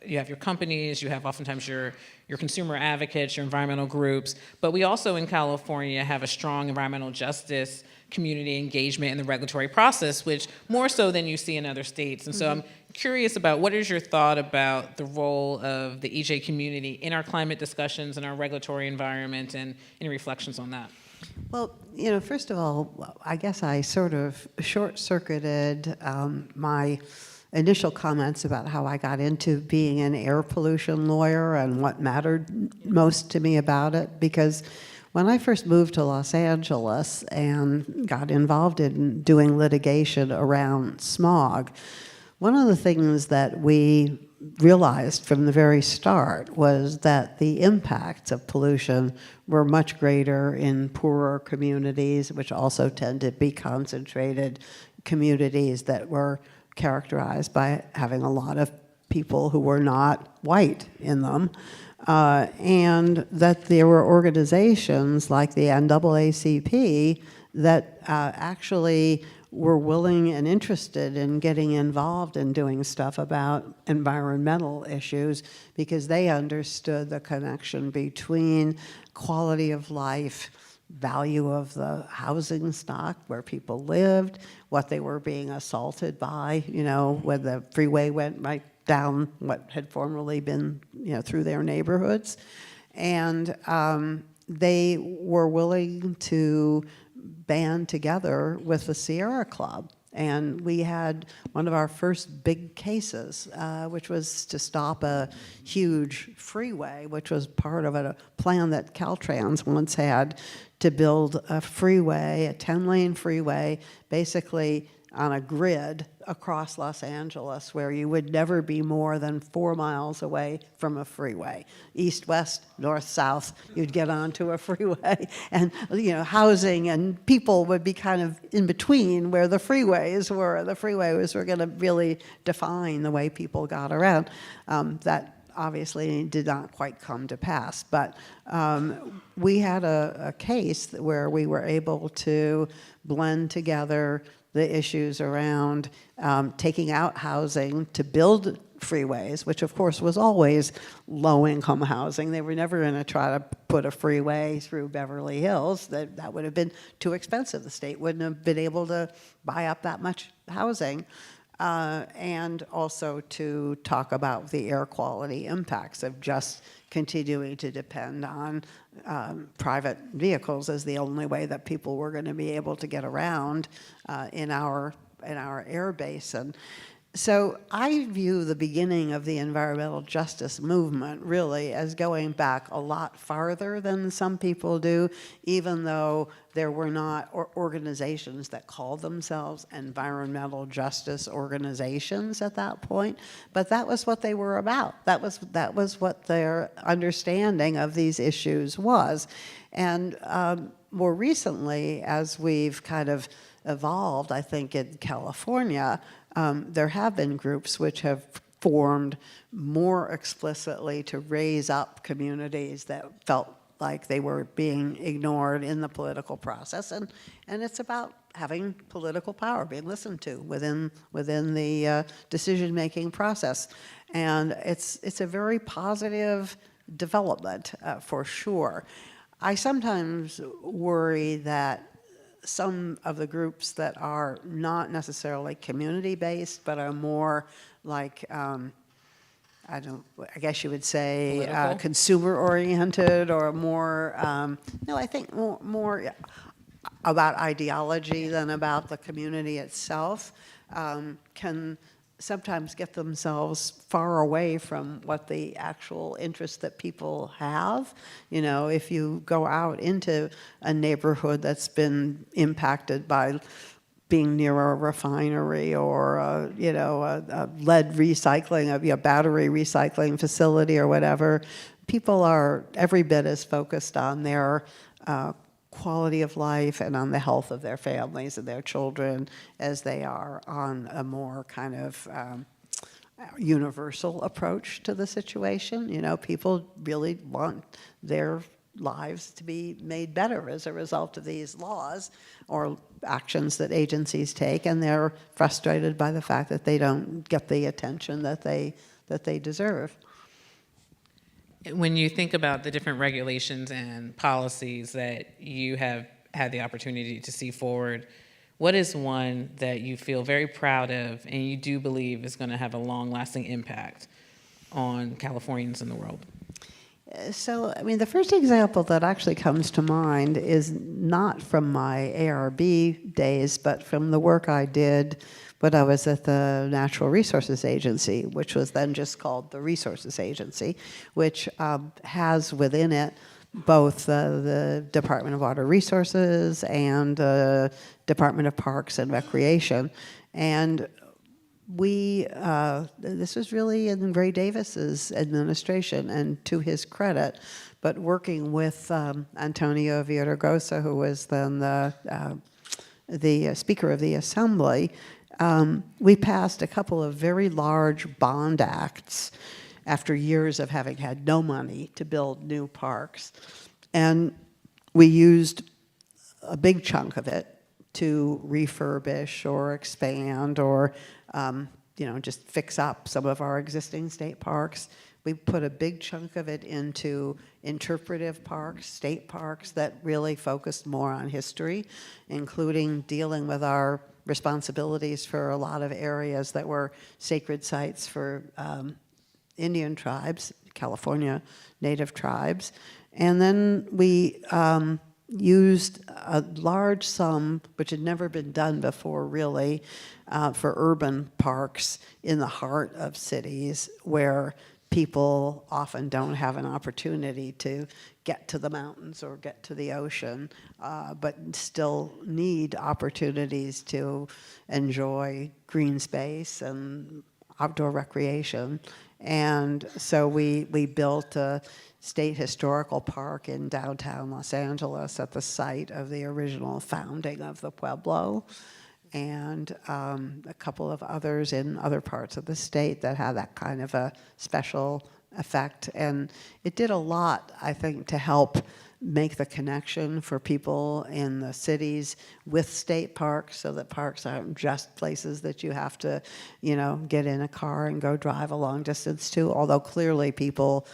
you have your companies, you have oftentimes your consumer advocates, your environmental groups, but we also in California have a strong environmental justice community engagement in the regulatory process, which more so than you see in other states. And so I'm curious about what is your thought about the role of the EJ community in our climate discussions and our regulatory environment, and any reflections on that? Well, first of all, I guess I sort of short-circuited my initial comments about how I got into being an air pollution lawyer and what mattered most to me about it, because When I first moved to Los Angeles and got involved in doing litigation around smog, one of the things that we realized from the very start was that the impacts of pollution were much greater in poorer communities, which also tend to be concentrated communities that were characterized by having a lot of people who were not white in them, and that there were organizations like the NAACP that actually were willing and interested in getting involved in doing stuff about environmental issues because they understood the connection between quality of life, value of the housing stock where people lived, what they were being assaulted by, when the freeway went right down what had formerly been, through their neighborhoods. And they were willing to band together with the Sierra Club. And we had one of our first big cases, which was to stop a huge freeway, which was part of a plan that Caltrans once had to build a freeway, a 10-lane freeway, basically on a grid across Los Angeles where you would never be more than 4 miles away from a freeway. East, west, north, south, you'd get onto a freeway. And, housing and people would be kind of in between where the freeways were. The freeways were going to really define the way people got around. That obviously did not quite come to pass. But we had a case where we were able to blend together the issues around taking out housing to build freeways, which of course was always low-income housing. They were never going to try to put a freeway through Beverly Hills. That would have been too expensive. The state wouldn't have been able to buy up that much housing. And also to talk about the air quality impacts of just continuing to depend on private vehicles as the only way that people were going to be able to get around in our air basin. So I view the beginning of the environmental justice movement really as going back a lot farther than some people do, even though there were not organizations that called themselves environmental justice organizations at that point. But that was what they were about. That was what their understanding of these issues was. And more recently, as we've kind of evolved, I think in California, there have been groups which have formed more explicitly to raise up communities that felt like they were being ignored in the political process. And it's about having political power, being listened to within the decision-making process. And it's a very positive development for sure. I sometimes worry that some of the groups that are not necessarily community-based, but are more like, I guess you would say consumer-oriented or more, I think more about ideology than about the community itself, can sometimes get themselves far away from what the actual interests that people have. If you go out into a neighborhood that's been impacted by being near a refinery or a lead recycling, a battery recycling facility or whatever, people are every bit as focused on their quality of life and on the health of their families and their children as they are on a more kind of universal approach to the situation. People really want their lives to be made better as a result of these laws or actions that agencies take, and they're frustrated by the fact that they don't get the attention that they deserve. When you think about the different regulations and policies that you have had the opportunity to see forward, what is one that you feel very proud of and you do believe is going to have a long-lasting impact on Californians in the world? So, the first example that actually comes to mind is not from my ARB days, but from the work I did when I was at the Natural Resources Agency, which was then just called the Resources Agency, which has within it both the Department of Water Resources and the Department of Parks and Recreation. And this was really in Ray Davis's administration, and to his credit, but working with Antonio Villaraigosa, who was then the Speaker of the Assembly, we passed a couple of very large bond acts after years of having had no money to build new parks. And we used a big chunk of it to refurbish or expand or just fix up some of our existing state parks. We put a big chunk of it into interpretive parks, state parks that really focused more on history, including dealing with our responsibilities for a lot of areas that were sacred sites for Indian tribes, California Native tribes. And then we used a large sum, which had never been done before really, for urban parks in the heart of cities where people often don't have an opportunity to get to the mountains or get to the ocean, but still need opportunities to enjoy green space and outdoor recreation. And so we built a state historical park in downtown Los Angeles at the site of the original founding of the Pueblo, and a couple of others in other parts of the state that had that kind of a special effect. And it did a lot, I think, to help make the connection for people in the cities with state parks, so that parks aren't just places that you have to, get in a car and go drive a long distance to, although clearly people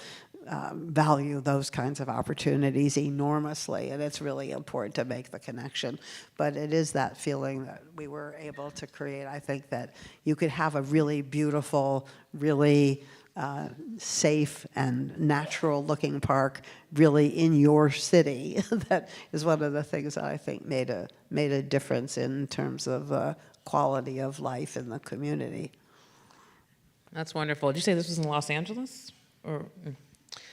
value those kinds of opportunities enormously, and it's really important to make the connection. But it is that feeling that we were able to create, I think, that you could have a really beautiful, really safe and natural-looking park really in your city. That is one of the things that I think made a difference in terms of quality of life in the community. That's wonderful. Did you say this was in Los Angeles?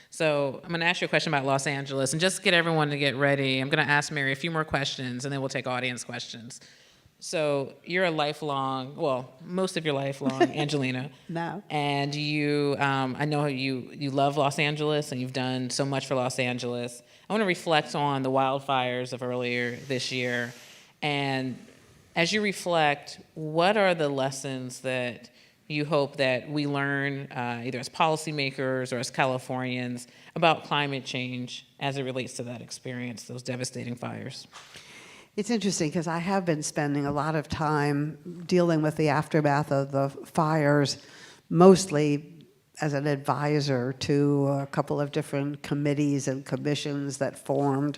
So I'm going to ask you a question about Los Angeles, and just get everyone to get ready. I'm going to ask Mary a few more questions, and then we'll take audience questions. So you're a lifelong, most of your lifelong Angelina. No. And you, I know you love Los Angeles, and you've done so much for Los Angeles. I want to reflect on the wildfires of earlier this year. And as you reflect, what are the lessons that you hope that we learn, either as policymakers or as Californians, about climate change as it relates to that experience, those devastating fires? It's interesting because I have been spending a lot of time dealing with the aftermath of the fires, mostly as an advisor to a couple of different committees and commissions that formed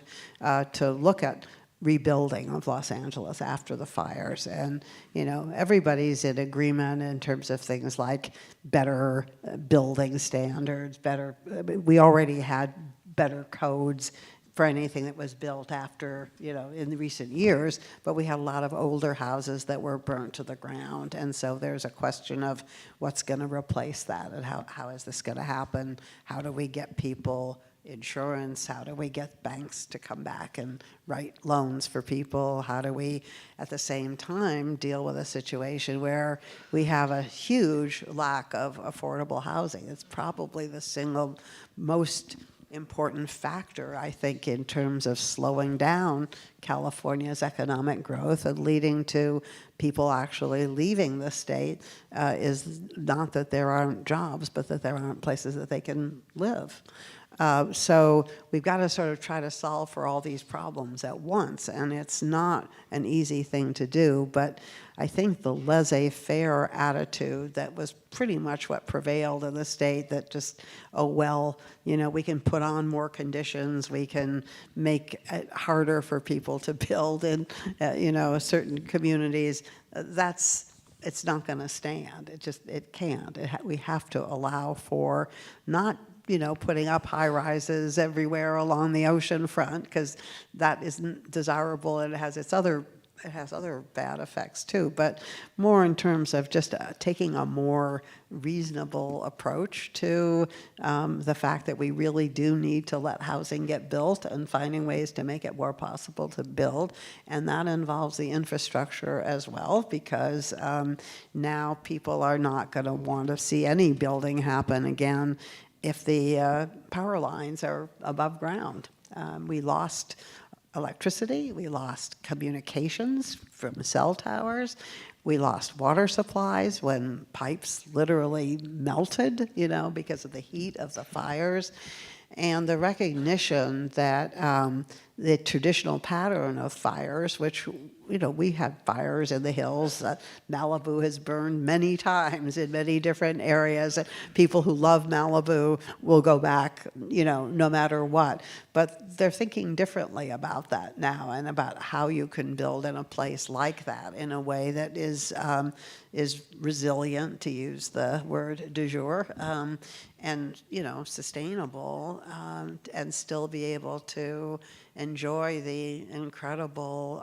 to look at rebuilding of Los Angeles after the fires. And, everybody's in agreement in terms of things like better building standards, we already had better codes for anything that was built after, in the recent years, but we had a lot of older houses that were burnt to the ground. And so there's a question of what's going to replace that, and how is this going to happen? How do we get people insurance? How do we get banks to come back and write loans for people? How do we, at the same time, deal with a situation where we have a huge lack of affordable housing? It's probably the single most important factor, I think, in terms of slowing down California's economic growth and leading to people actually leaving the state, is not that there aren't jobs, but that there aren't places that they can live. So we've got to sort of try to solve for all these problems at once, and it's not an easy thing to do, but I think the laissez-faire attitude that was pretty much what prevailed in the state, that just, we can put on more conditions, we can make it harder for people to build in, certain communities, it's not going to stand. It can't. We have to allow for not putting up high-rises everywhere along the ocean front, because that isn't desirable, and it has its other it has other bad effects too, but more in terms of just taking a more reasonable approach to the fact that we really do need to let housing get built and finding ways to make it more possible to build. And that involves the infrastructure as well, because now people are not going to want to see any building happen again if the power lines are above ground. We lost electricity, we lost communications from cell towers, we lost water supplies when pipes literally melted, because of the heat of the fires. And the recognition that the traditional pattern of fires, which, we had fires in the hills. Malibu has burned many times in many different areas. People who love Malibu will go back, no matter what. But they're thinking differently about that now, and about how you can build in a place like that in a way that is resilient, to use the word du jour, and sustainable, and still be able to enjoy the incredible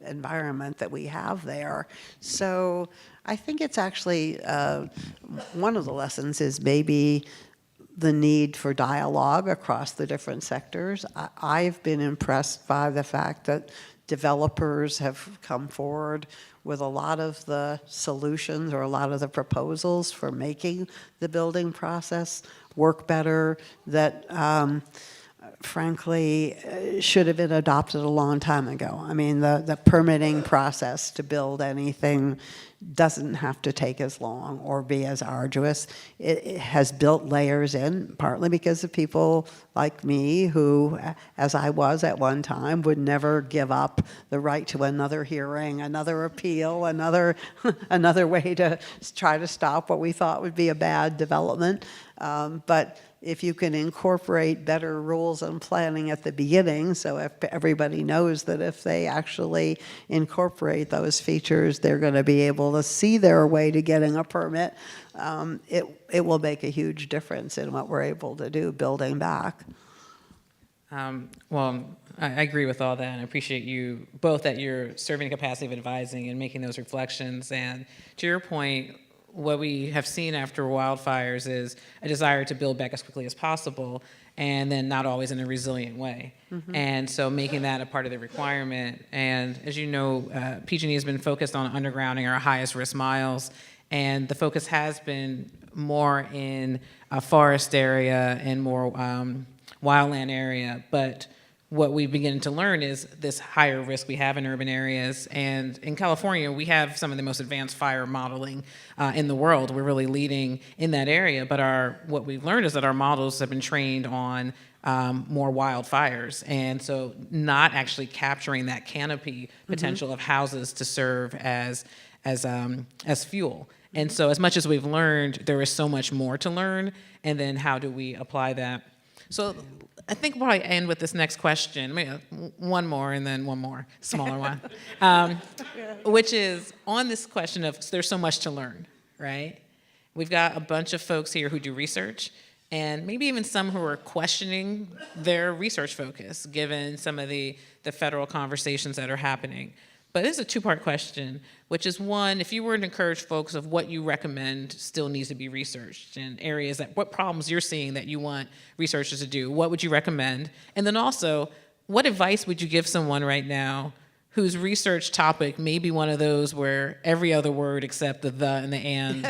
environment that we have there. So I think it's actually one of the lessons is maybe the need for dialogue across the different sectors. I've been impressed by the fact that developers have come forward with a lot of the solutions or a lot of the proposals for making the building process work better, that frankly should have been adopted a long time ago. I mean, the permitting process to build anything doesn't have to take as long or be as arduous. It has built layers in, partly because of people like me who, as I was at one time, would never give up the right to another hearing, another appeal, another way to try to stop what we thought would be a bad development. But if you can incorporate better rules and planning at the beginning, so if everybody knows that if they actually incorporate those features, they're going to be able to see their way to getting a permit, it will make a huge difference in what we're able to do building back. Well, I agree with all that, and I appreciate you both that you're serving a capacity of advising and making those reflections. And to your point, what we have seen after wildfires is a desire to build back as quickly as possible, and then not always in a resilient way. Mm-hmm. And so making that a part of the requirement. And as you know, PG&E has been focused on undergrounding our highest risk miles, and the focus has been more in a forest area and more wildland area. But what we begin to learn is this higher risk we have in urban areas. And in California, we have some of the most advanced fire modeling in the world. We're really leading in that area. But what we've learned is that our models have been trained on more wildfires. And so not actually capturing that canopy potential of houses to serve as fuel. And so as much as we've learned, there is so much more to learn. And then how do we apply that? So I think we'll probably end with this next question. Maybe one more and then one more, smaller one, which is on this question of there's so much to learn, right? We've got a bunch of folks here who do research, and maybe even some who are questioning their research focus, given some of the federal conversations that are happening. But it's a two-part question, which is one, if you were to encourage folks of what you recommend still needs to be researched and areas what problems you're seeing that you want researchers to do, what would you recommend? And then also, what advice would you give someone right now whose research topic may be one of those where every other word except the and the and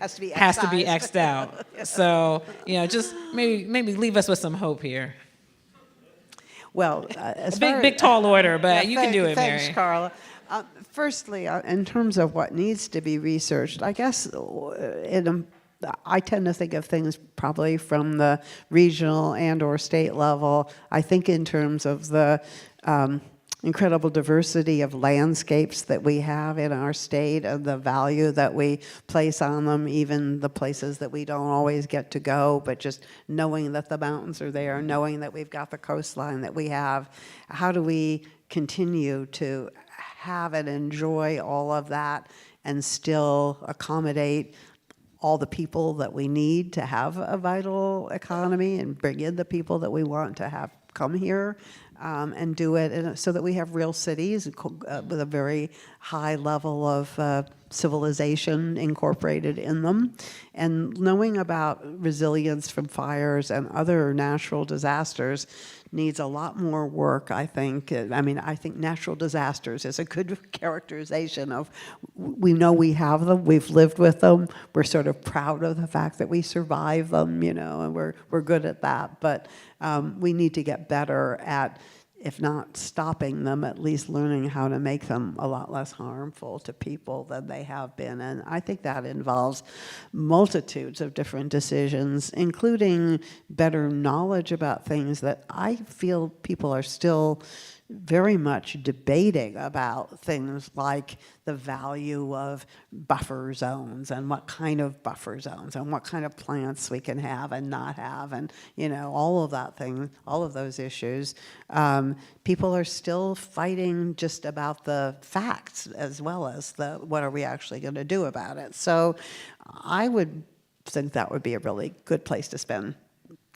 has to be X'd out. So, just maybe leave us with some hope here. Well, big tall order, but you can do it, Thanks, Mary. Carla. Firstly, in terms of what needs to be researched, I guess I tend to think of things probably from the regional and or state level. I think in terms of the incredible diversity of landscapes that we have in our state and the value that we place on them, even the places that we don't always get to go, but just knowing that the mountains are there, knowing that we've got the coastline that we have. How do we continue to have and enjoy all of that and still accommodate all the people that we need to have a vital economy and bring in the people that we want to have come here? and do it so that we have real cities with a very high level of civilization incorporated in them. And knowing about resilience from fires and other natural disasters needs a lot more work, I think. I mean, I think natural disasters is a good characterization of, we know we have them, we've lived with them, we're sort of proud of the fact that we survive them, you know, and we're good at that. But we need to get better at, if not stopping them, at least learning how to make them a lot less harmful to people than they have been. And I think that involves multitudes of different decisions, including better knowledge about things that I feel people are still very much debating about, things like the value of buffer zones and what kind of buffer zones and what kind of plants we can have and not have, and you know, all of that thing, all of those issues. People are still fighting just about the facts as well as the what are we actually going to do about it. So I would think that would be a really good place to spend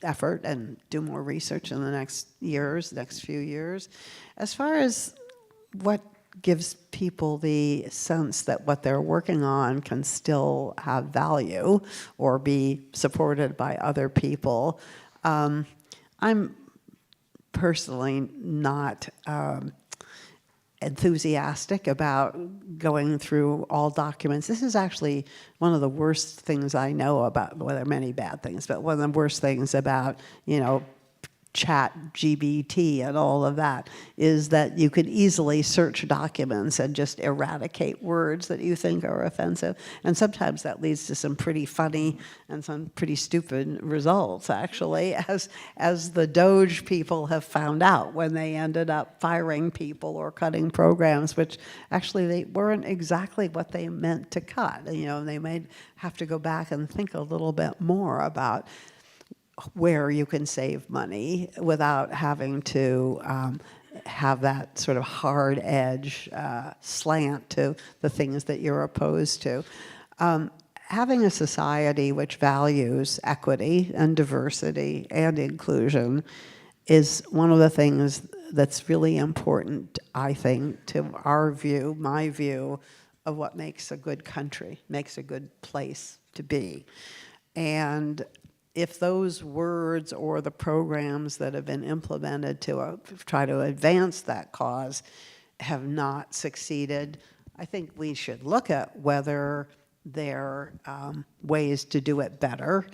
effort and do more research in the next few years. As far as what gives people the sense that what they're working on can still have value or be supported by other people, I'm personally not enthusiastic about going through all documents. This is actually one of the worst things I know about, well, there are many bad things, but one of the worst things about, you know, chat GBT and all of that is that you can easily search documents and just eradicate words that you think are offensive. And sometimes that leads to some pretty funny and some pretty stupid results, actually, as the Doge people have found out when they ended up firing people or cutting programs, which actually they weren't exactly what they meant to cut. You know, they may have to go back and think a little bit more about where you can save money without having to have that sort of hard edge slant to the things that you're opposed to. Having a society which values equity and diversity and inclusion is one of the things that's really important, I think, to our view, my view, of what makes a good country, makes a good place to be. And if those words or the programs that have been implemented to try to advance that cause have not succeeded, I think we should look at whether there are ways to do it better,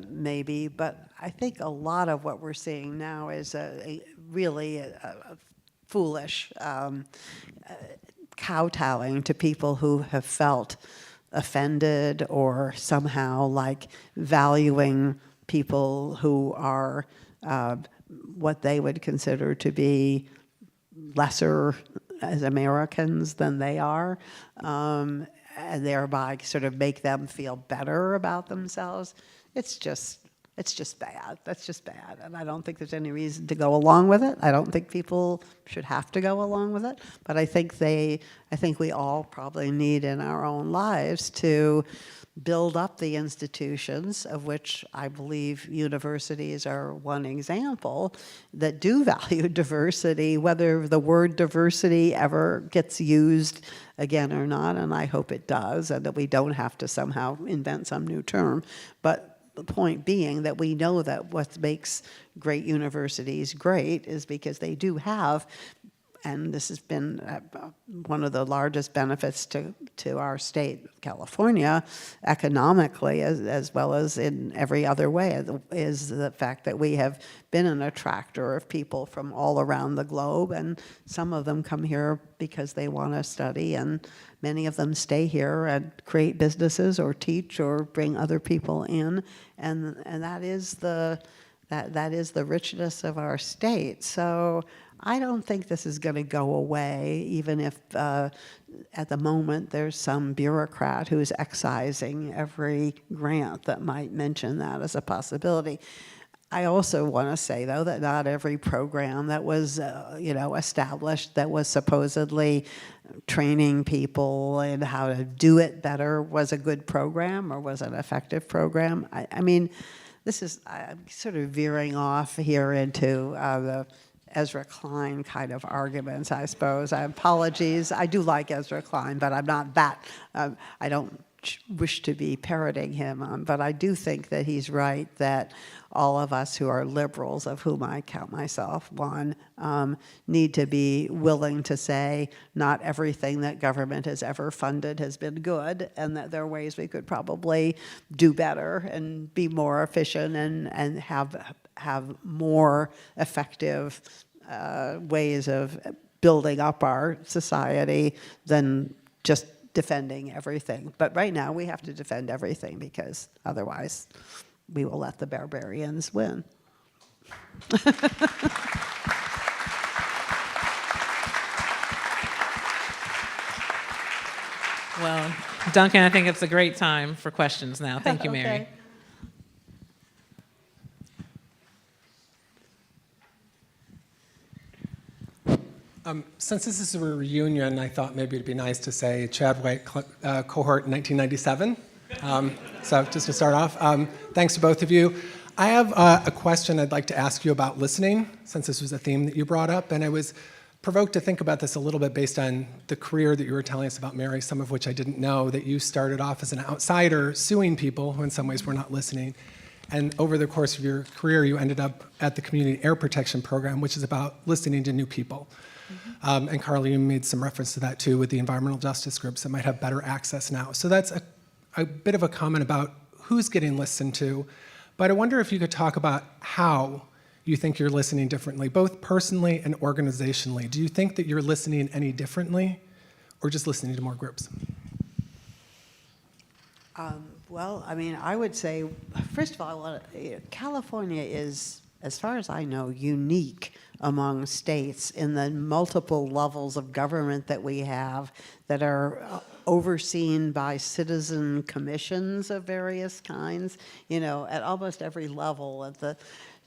maybe. But I think a lot of what we're seeing now is really a foolish kowtowing to people who have felt offended or somehow like valuing people who are what they would consider to be lesser as Americans than they are, and thereby sort of make them feel better about themselves. It's just bad. That's just bad. And I don't think there's any reason to go along with it. I don't think people should have to go along with it. But I think we all probably need in our own lives to build up the institutions, of which I believe universities are one example, that do value diversity, whether the word diversity ever gets used again or not, and I hope it does, and that we don't have to somehow invent some new term. But the point being that we know that what makes great universities great is because they do have, and this has been one of the largest benefits to our state, California, economically, as well as in every other way, is the fact that we have been an attractor of people from all around the globe, and some of them come here because they want to study, and many of them stay here and create businesses or teach or bring other people in, and that is the richness of our state. So I don't think this is going to go away, even if at the moment there's some bureaucrat who's excising every grant that might mention that as a possibility. I also want to say, though, that not every program that was, established that was supposedly training people in how to do it better was a good program or was an effective program. I mean, I'm sort of veering off here into the Ezra Klein kind of arguments, I suppose. Apologies. I do like Ezra Klein, but I'm not that. I don't wish to be parroting him on, but I do think that he's right that all of us who are liberals, of whom I count myself one, need to be willing to say not everything that government has ever funded has been good, and that there are ways we could probably do better and be more efficient and have more effective ways of building up our society than just defending everything. But right now we have to defend everything because otherwise we will let the barbarians win. Well, Duncan, I think it's a great time for questions now. Thank you, Mary. Okay. Since this is a reunion, I thought maybe it'd be nice to say Chad White cohort 1997. So just to start off, thanks to both of you. I have a question I'd like to ask you about listening, since this was a theme that you brought up, and I was provoked to think about this a little bit based on the career that you were telling us about, Mary, some of which I didn't know, that you started off as an outsider suing people who in some ways were not listening. And over the course of your career, you ended up at the Community Air Protection Program, which is about listening to new people. And Carla, you made some reference to that too with the environmental justice groups that might have better access now. So that's a bit of a comment about who's getting listened to. But I wonder if you could talk about how you think you're listening differently, both personally and organizationally. Do you think that you're listening any differently or just listening to more groups? Well, I mean, I would say, first of all, California is, as far as I know, unique among states in the multiple levels of government that we have that are overseen by citizen commissions of various kinds, you know, at almost every level, at the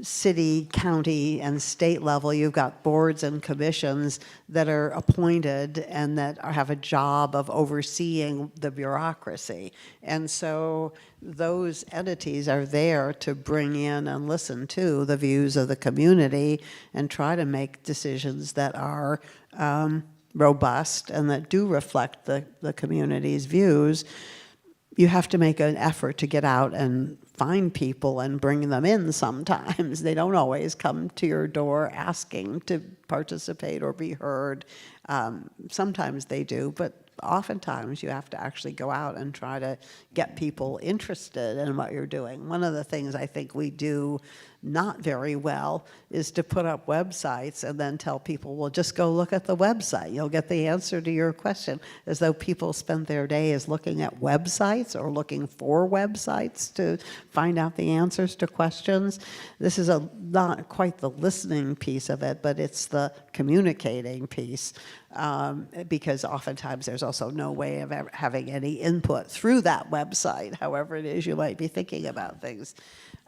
city, county, and state level, you've got boards and commissions that are appointed and that have a job of overseeing the bureaucracy. And so those entities are there to bring in and listen to the views of the community and try to make decisions that are robust and that do reflect the community's views. You have to make an effort to get out and find people and bring them in sometimes. They don't always come to your door asking to participate or be heard. Sometimes they do, but oftentimes you have to actually go out and try to get people interested in what you're doing. One of the things I think we do not very well is to put up websites and then tell people, well, just go look at the website. You'll get the answer to your question, as though people spend their days looking at websites or looking for websites to find out the answers to questions. This is not quite the listening piece of it, but it's the communicating piece, because oftentimes there's also no way of having any input through that website, however it is you might be thinking about things.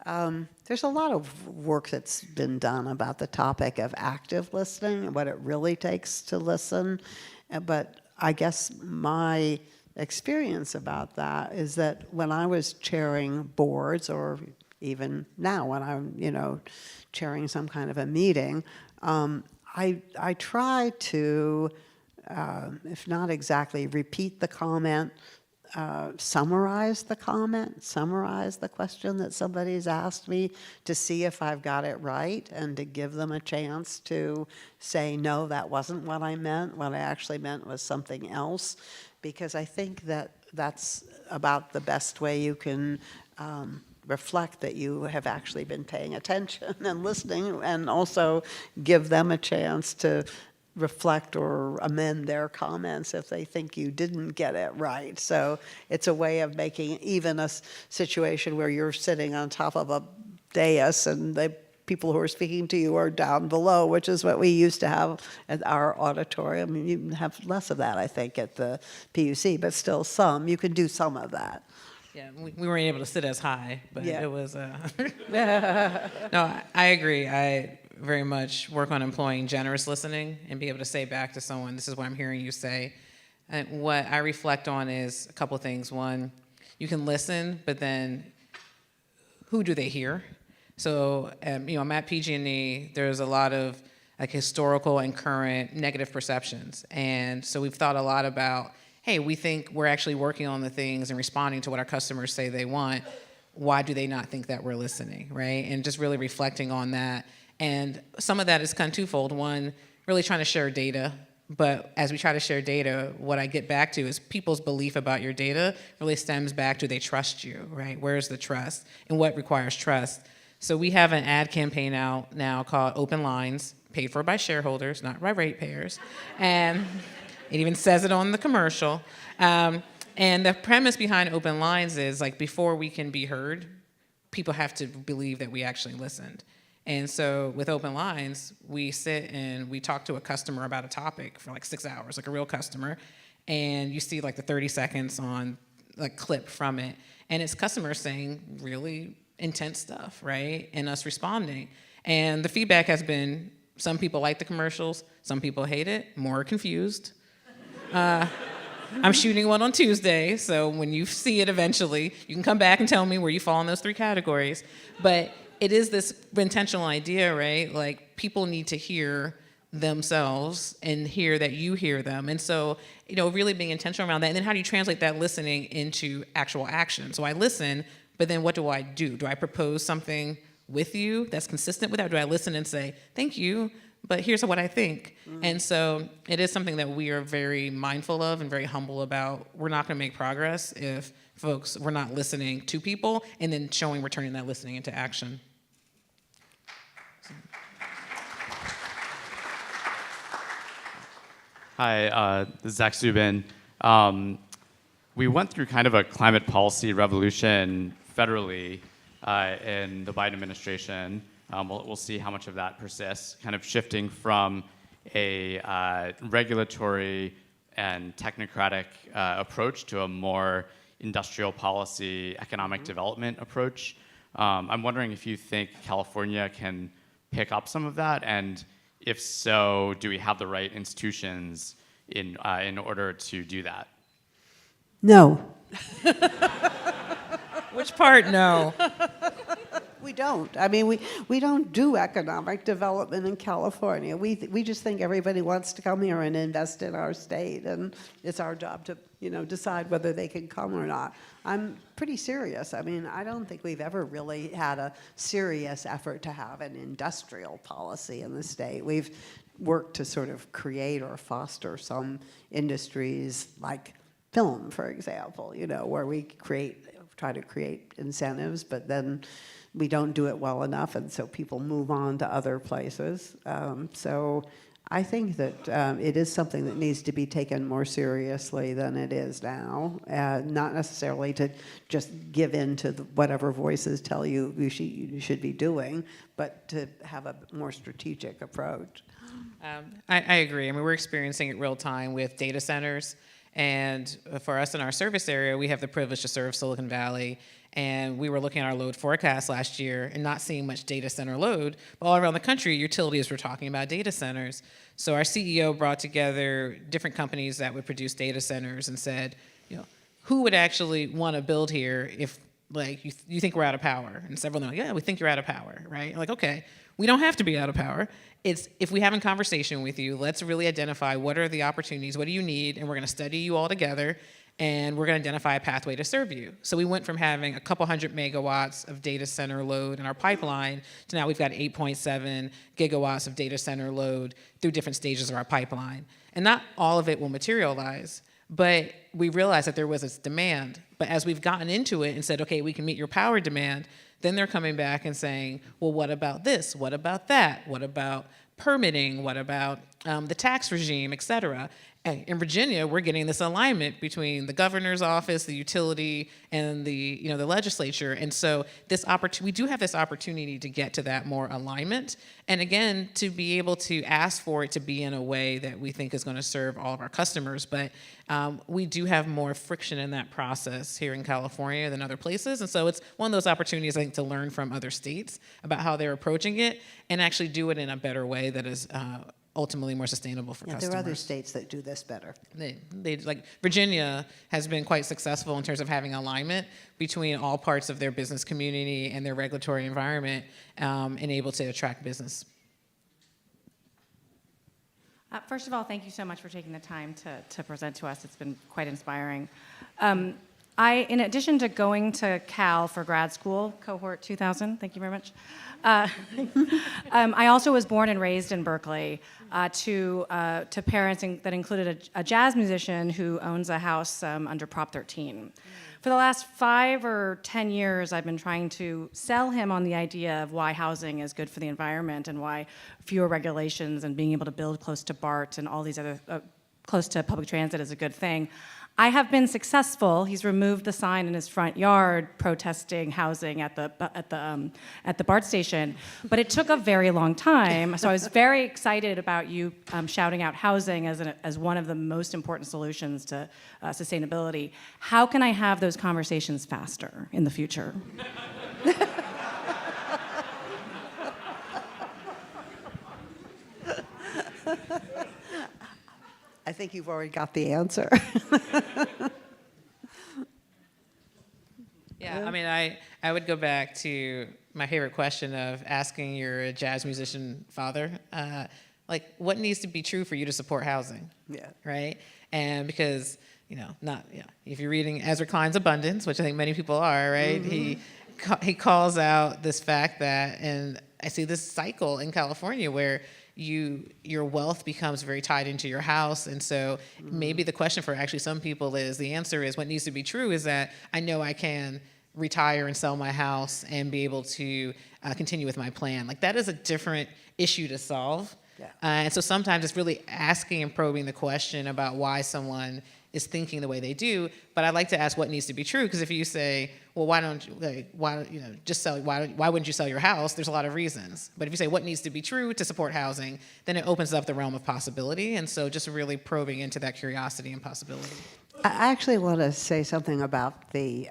There's a lot of work that's been done about the topic of active listening and what it really takes to listen. But I guess my experience about that is that when I was chairing boards, or even now when I'm, chairing some kind of a meeting, I try to, if not exactly repeat the comment, summarize the comment, summarize the question that somebody's asked me to see if I've got it right and to give them a chance to say, no, that wasn't what I meant. What I actually meant was something else, because I think that that's about the best way you can reflect that you have actually been paying attention and listening, and also give them a chance to reflect or amend their comments if they think you didn't get it right. So it's a way of making even a situation where you're sitting on top of a dais and the people who are speaking to you are down below, which is what we used to have at our auditorium. You have less of that, I think, at the PUC, but still some. You can do some of that. Yeah, we weren't able to sit as high, but Yeah. it was. No, I agree. I very much work on employing generous listening and be able to say back to someone, this is what I'm hearing you say. And what I reflect on is a couple of things. One, you can listen, but then who do they hear? So, I'm at PG&E. There's a lot of, like historical and current negative perceptions. And so we've thought a lot about, hey, we think we're actually working on the things and responding to what our customers say they want. Why do they not think that we're listening, right? And just really reflecting on that. And some of that is kind of twofold. One, really trying to share data. But as we try to share data, what I get back to is people's belief about your data really stems back to they trust you, right? Where's the trust? And what requires trust? So we have an ad campaign out now called Open Lines, paid for by shareholders, not by ratepayers. And it even says it on the commercial. And the premise behind Open Lines is, like, before we can be heard, people have to believe that we actually listened. And so with Open Lines, we sit and we talk to a customer about a topic for like 6 hours, like a real customer. And you see like the 30 seconds on like clip from it. And it's customers saying really intense stuff, right? And us responding. And the feedback has been, some people like the commercials, some people hate it, more are confused. I'm shooting one on Tuesday, so when you see it eventually, you can come back and tell me where you fall in those 3 categories. But it is this intentional idea, right? Like, people need to hear themselves and hear that you hear them. And so, really being intentional around that. And then how do you translate that listening into actual action? So I listen, but then what do I do? Do I propose something with you that's consistent with that? Or do I listen and say, thank you, but here's what I think? And so it is something that we are very mindful of and very humble about. We're not going to make progress if we're not listening to people and then we're turning that listening into action. Hi, this is Zach Subin. We went through kind of a climate policy revolution federally in the Biden administration. We'll see how much of that persists, kind of shifting from a regulatory and technocratic approach to a more industrial policy, economic development approach. I'm wondering if you think California can pick up some of that, and if so, do we have the right institutions in order to do that? No. Which part? No. We don't. I mean, we don't do economic development in California. We just think everybody wants to come here and invest in our state, and it's our job to, decide whether they can come or not. I'm pretty serious. I mean, I don't think we've ever really had a serious effort to have an industrial policy in the state. We've worked to sort of create or foster some industries like film, for example, where we try to create incentives, but then we don't do it well enough, and so people move on to other places. So I think that it is something that needs to be taken more seriously than it is now, not necessarily to just give in to whatever voices tell you you should be doing, but to have a more strategic approach. I agree. I mean, we're experiencing it real time with data centers. And for us in our service area, we have the privilege to serve Silicon Valley. And we were looking at our load forecast last year and not seeing much data center load. But all around the country, utilities were talking about data centers. So our CEO brought together different companies that would produce data centers and said, who would actually want to build here if, like, you think we're out of power? And several of them are like, yeah, we think you're out of power, right? Like, okay, we don't have to be out of power. It's if we have a conversation with you, let's really identify what are the opportunities, what do you need, and we're going to study you all together, and we're going to identify a pathway to serve you. So we went from having a couple hundred megawatts of data center load in our pipeline to now we've got 8.7 gigawatts of data center load through different stages of our pipeline. And not all of it will materialize, but we realized that there was this demand. But as we've gotten into it and said, okay, we can meet your power demand, then they're coming back and saying, well, what about this? What about that? What about permitting? What about the tax regime, et cetera? And in Virginia, we're getting this alignment between the governor's office, the utility, and the legislature. And so we do have this opportunity to get to that more alignment. And again, to be able to ask for it to be in a way that we think is going to serve all of our customers. But we do have more friction in that process here in California than other places. And so it's one of those opportunities, I think, to learn from other states about how they're approaching it and actually do it in a better way that is ultimately more sustainable for customers. There are other states that do this better. They like Virginia has been quite successful in terms of having alignment between all parts of their business community and their regulatory environment and able to attract business. First of all, thank you so much for taking the time to present to us. It's been quite inspiring. In addition to going to Cal for grad school, cohort 2000, thank you very much, I also was born and raised in Berkeley to parents that included a jazz musician who owns a house under Prop 13. For the last 5 or 10 years, I've been trying to sell him on the idea of why housing is good for the environment and why fewer regulations and being able to build close to BART and all these other, close to public transit is a good thing. I have been successful. He's removed the sign in his front yard protesting housing at the BART station, but it took a very long time. So I was very excited about you shouting out housing as one of the most important solutions to sustainability. How can I have those conversations faster in the future? I think you've already got the answer. Yeah, I mean, I would go back to my favorite question of asking your jazz musician father, like, what needs to be true for you to support housing? Yeah. Right? And because, if you're reading Ezra Klein's Abundance, which I think many people are, right? Mm-hmm. He calls out this fact that, and I see this cycle in California where your wealth becomes very tied into your house. And so maybe the question for actually some people is, the answer is, what needs to be true is that I know I can retire and sell my house and be able to continue with my plan. Like, that is a different issue to solve. Yeah. And so sometimes it's really asking and probing the question about why someone is thinking the way they do. But I'd like to ask what needs to be true, because if you say, well, why wouldn't you sell your house? There's a lot of reasons. But if you say what needs to be true to support housing, then it opens up the realm of possibility. And so just really probing into that curiosity and possibility. I actually want to say something about the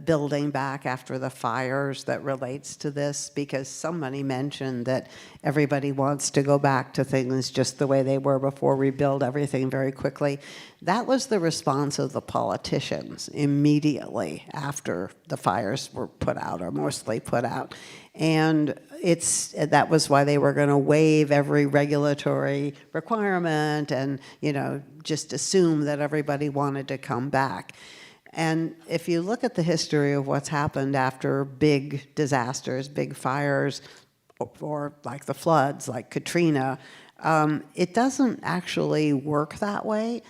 building back after the fires that relates to this, because somebody mentioned that everybody wants to go back to things just the way they were before, rebuild everything very quickly. That was the response of the politicians immediately after the fires were put out, or mostly put out. And that was why they were going to waive every regulatory requirement and, just assume that everybody wanted to come back. And if you look at the history of what's happened after big disasters, big fires, or like the floods, like Katrina, it doesn't actually work that way.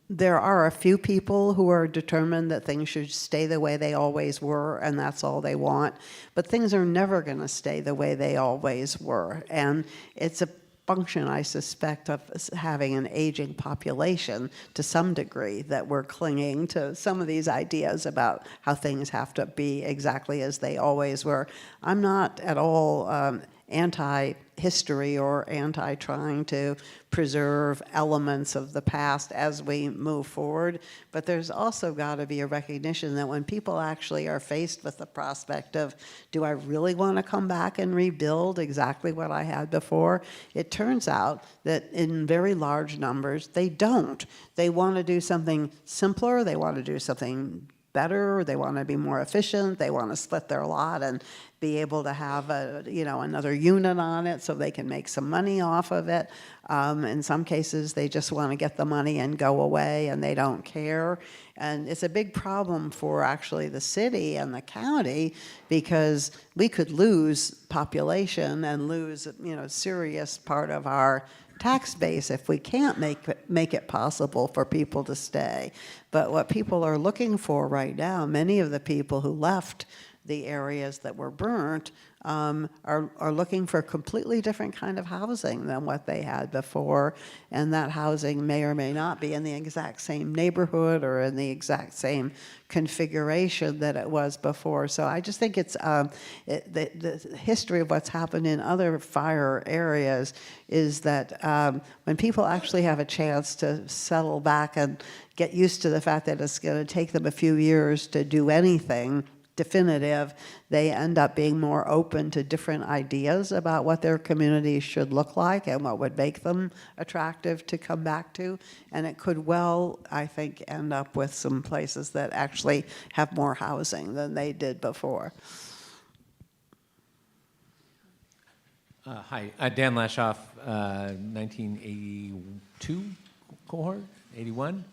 There are a few people who are determined that things should stay the way they always were, and that's all they want. But things are never going to stay the way they always were. And it's a function, I suspect, of having an aging population to some degree, that we're clinging to some of these ideas about how things have to be exactly as they always were. I'm not at all anti-history or anti-trying to preserve elements of the past as we move forward, but there's also got to be a recognition that when people actually are faced with the prospect of, do I really want to come back and rebuild exactly what I had before? It turns out that in very large numbers, they don't. They want to do something simpler, they want to do something better, they want to be more efficient, they want to split their lot and be able to have another unit on it so they can make some money off of it. In some cases, they just want to get the money and go away, and they don't care. And it's a big problem for actually the city and the county, because we could lose population and lose serious part of our tax base if we can't make it possible for people to stay. But what people are looking for right now, many of the people who left the areas that were burnt are looking for a completely different kind of housing than what they had before, and that housing may or may not be in the exact same neighborhood or in the exact same configuration that it was before. So I just think it's the history of what's happened in other fire areas is that when people actually have a chance to settle back and get used to the fact that it's going to take them a few years to do anything definitive, they end up being more open to different ideas about what their communities should look like and what would make them attractive to come back to. And it could well, I think, end up with some places that actually have more housing than they did before. Hi, Dan Lashoff, 1982 cohort, 81.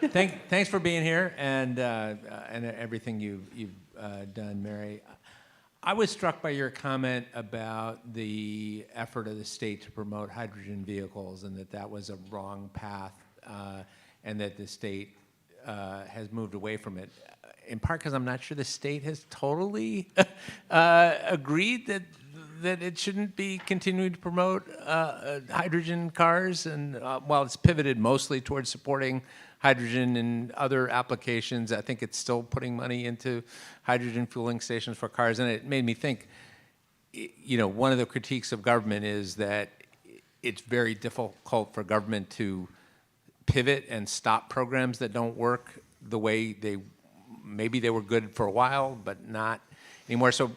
Thanks for being here and everything you've done, Mary. I was struck by your comment about the effort of the state to promote hydrogen vehicles and that was a wrong path and that the state has moved away from it. In part because I'm not sure the state has totally agreed that it shouldn't be continuing to promote hydrogen cars, and while it's pivoted mostly towards supporting hydrogen and other applications, I think it's still putting money into hydrogen fueling stations for cars. And it made me think, you know, one of the critiques of government is that it's very difficult for government to pivot and stop programs that don't work the way maybe they were good for a while, but not anymore. So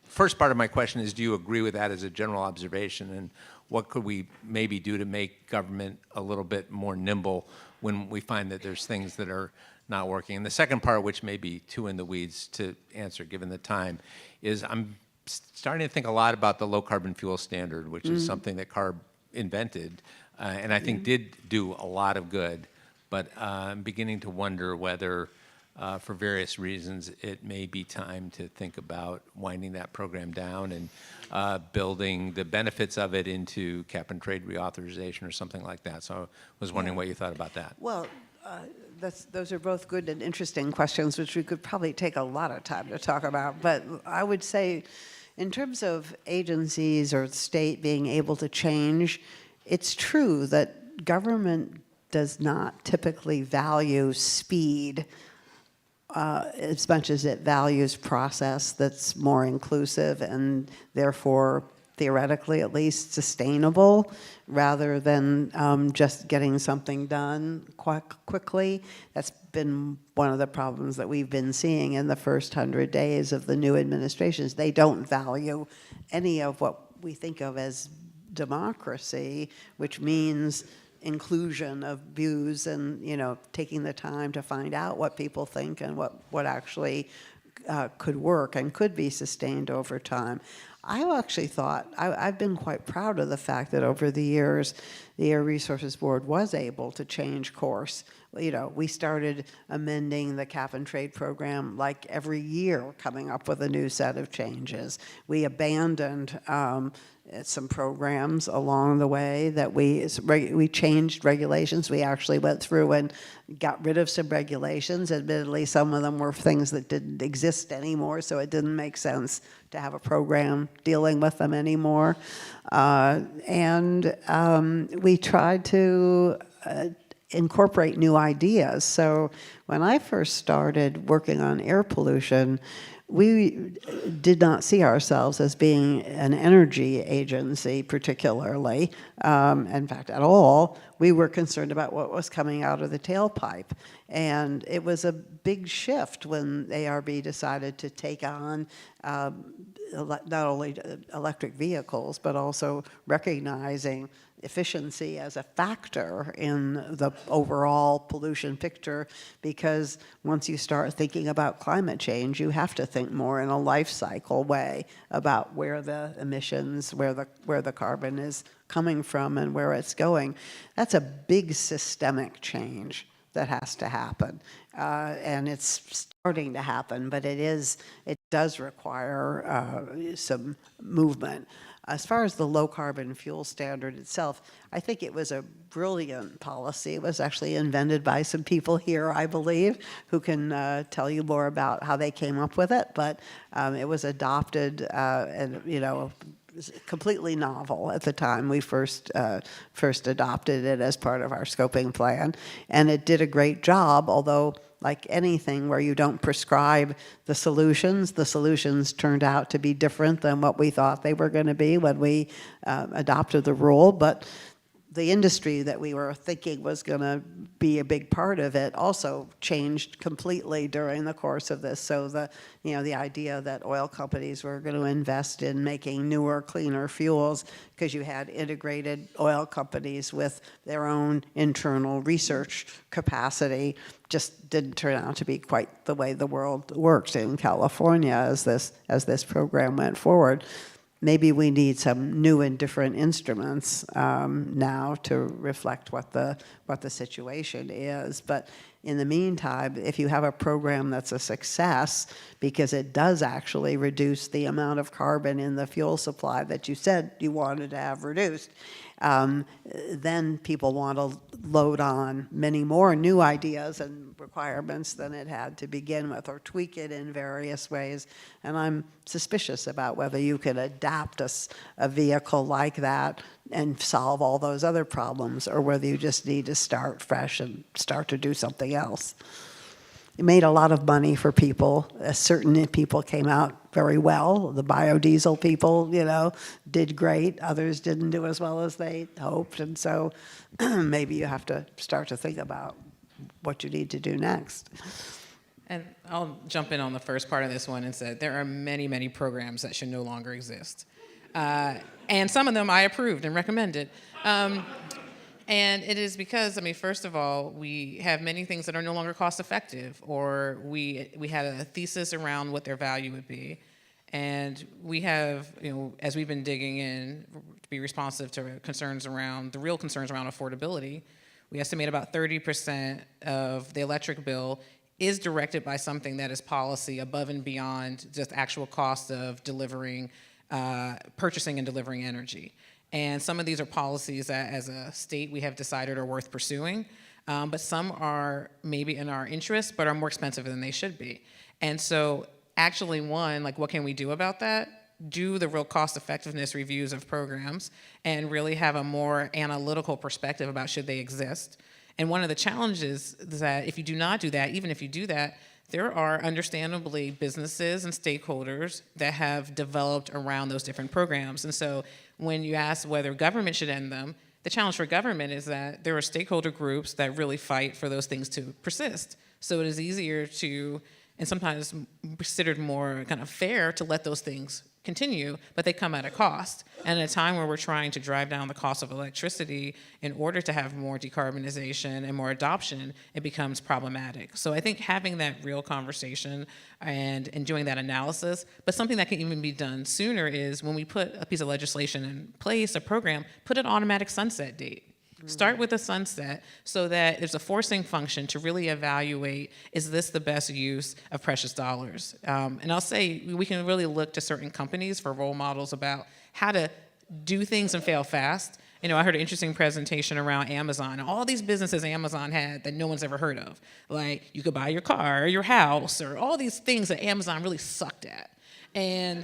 first part of my question is, do you agree with that as a general observation? And what could we maybe do to make government a little bit more nimble when we find that there's things that are not working? And the second part, which may be too in the weeds to answer given the time, is I'm starting to think a lot about the low carbon fuel standard, which is something that CARB invented and I think did do a lot of good. But I'm beginning to wonder whether for various reasons, it may be time to think about winding that program down and building the benefits of it into cap and trade reauthorization or something like that. So I was wondering what you thought about that. Well, those are both good and interesting questions, which we could probably take a lot of time to talk about. But I would say, in terms of agencies or the state being able to change, it's true that government does not typically value speed as much as it values process that's more inclusive and therefore theoretically at least sustainable, rather than just getting something done quickly. That's been one of the problems that we've been seeing in the first 100 days of the new administrations. They don't value any of what we think of as democracy, which means inclusion of views and, you know, taking the time to find out what people think and what actually could work and could be sustained over time. I actually thought, I've been quite proud of the fact that over the years, the Air Resources Board was able to change course. You know, we started amending the cap and trade program like every year, coming up with a new set of changes. We abandoned some programs along the way that we changed regulations. We actually went through and got rid of some regulations. Admittedly, some of them were things that didn't exist anymore, so it didn't make sense to have a program dealing with them anymore. We tried to incorporate new ideas. So when I first started working on air pollution, we did not see ourselves as being an energy agency particularly, in fact, at all. We were concerned about what was coming out of the tailpipe. And it was a big shift when ARB decided to take on not only electric vehicles, but also recognizing efficiency as a factor in the overall pollution picture, because once you start thinking about climate change, you have to think more in a life cycle way about where the emissions, where the carbon is coming from and where it's going. That's a big systemic change that has to happen. And it's starting to happen, but it does require some movement. As far as the low carbon fuel standard itself, I think it was a brilliant policy. It was actually invented by some people here, I believe, who can tell you more about how they came up with it. But it was adopted and, you know, completely novel at the time we first adopted it as part of our scoping plan. And it did a great job, although like anything where you don't prescribe the solutions turned out to be different than what we thought they were going to be when we adopted the rule. But the industry that we were thinking was going to be a big part of it also changed completely during the course of this. So the idea that oil companies were going to invest in making newer, cleaner fuels because you had integrated oil companies with their own internal research capacity just didn't turn out to be quite the way the world works in California as this program went forward. maybe we need some new and different instruments now to reflect what the situation is. But in the meantime, if you have a program that's a success because it does actually reduce the amount of carbon in the fuel supply that you said you wanted to have reduced, then people want to load on many more new ideas and requirements than it had to begin with, or tweak it in various ways. And I'm suspicious about whether you could adapt a vehicle like that and solve all those other problems, or whether you just need to start fresh and start to do something else. It made a lot of money for people. Certain people came out very well. The biodiesel people, did great. Others didn't do as well as they hoped. And so maybe you have to start to think about what you need to do next. And I'll jump in on the first part of this one and say there are many, many programs that should no longer exist. And some of them I approved and recommended. And it is because, first of all, we have many things that are no longer cost effective, or we had a thesis around what their value would be. And we have, as we've been digging in to be responsive to the real concerns around affordability, we estimate about 30% of the electric bill is directed by something that is policy above and beyond just actual cost of purchasing and delivering energy. And some of these are policies that as a state we have decided are worth pursuing, but some are maybe in our interest but are more expensive than they should be. And so actually what can we do about that? Do the real cost effectiveness reviews of programs and really have a more analytical perspective about should they exist. And one of the challenges is that if you do not do that, even if you do that, there are understandably businesses and stakeholders that have developed around those different programs. And so when you ask whether government should end them, the challenge for government is that there are stakeholder groups that really fight for those things to persist. So it is easier to, and sometimes considered more kind of fair, to let those things continue, but they come at a cost. And at a time where we're trying to drive down the cost of electricity in order to have more decarbonization and more adoption, it becomes problematic. So I think having that real conversation and doing that analysis, but something that can even be done sooner is when we put a piece of legislation in place, a program, put an automatic sunset date. Start with a sunset so that there's a forcing function to really evaluate, is this the best use of precious dollars? And I'll say we can really look to certain companies for role models about how to do things and fail fast. I heard an interesting presentation around Amazon, and all these businesses Amazon had that no one's ever heard of. Like you could buy your car or your house or all these things that Amazon really sucked at. And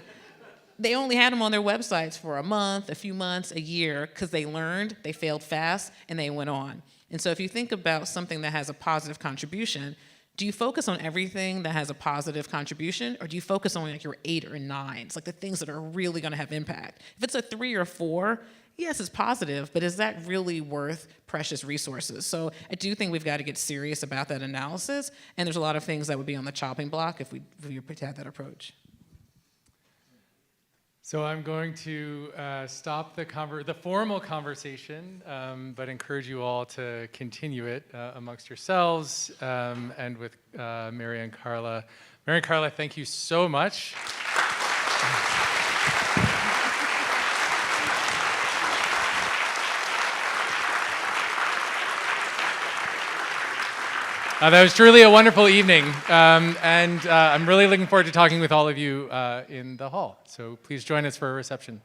they only had them on their websites for a month, a few months, a year, because they learned, they failed fast, and they went on. And so if you think about something that has a positive contribution, do you focus on everything that has a positive contribution, or do you focus on your 8 or 9s, like the things that are really going to have impact? If it's a 3 or 4, yes, it's positive, but is that really worth precious resources? So I do think we've got to get serious about that analysis, and there's a lot of things that would be on the chopping block if we had that approach. So I'm going to stop the formal conversation, but encourage you all to continue it amongst yourselves and with Mary and Carla. Mary and Carla, thank you so much. That was truly a wonderful evening, and I'm really looking forward to talking with all of you in the hall. So please join us for a reception.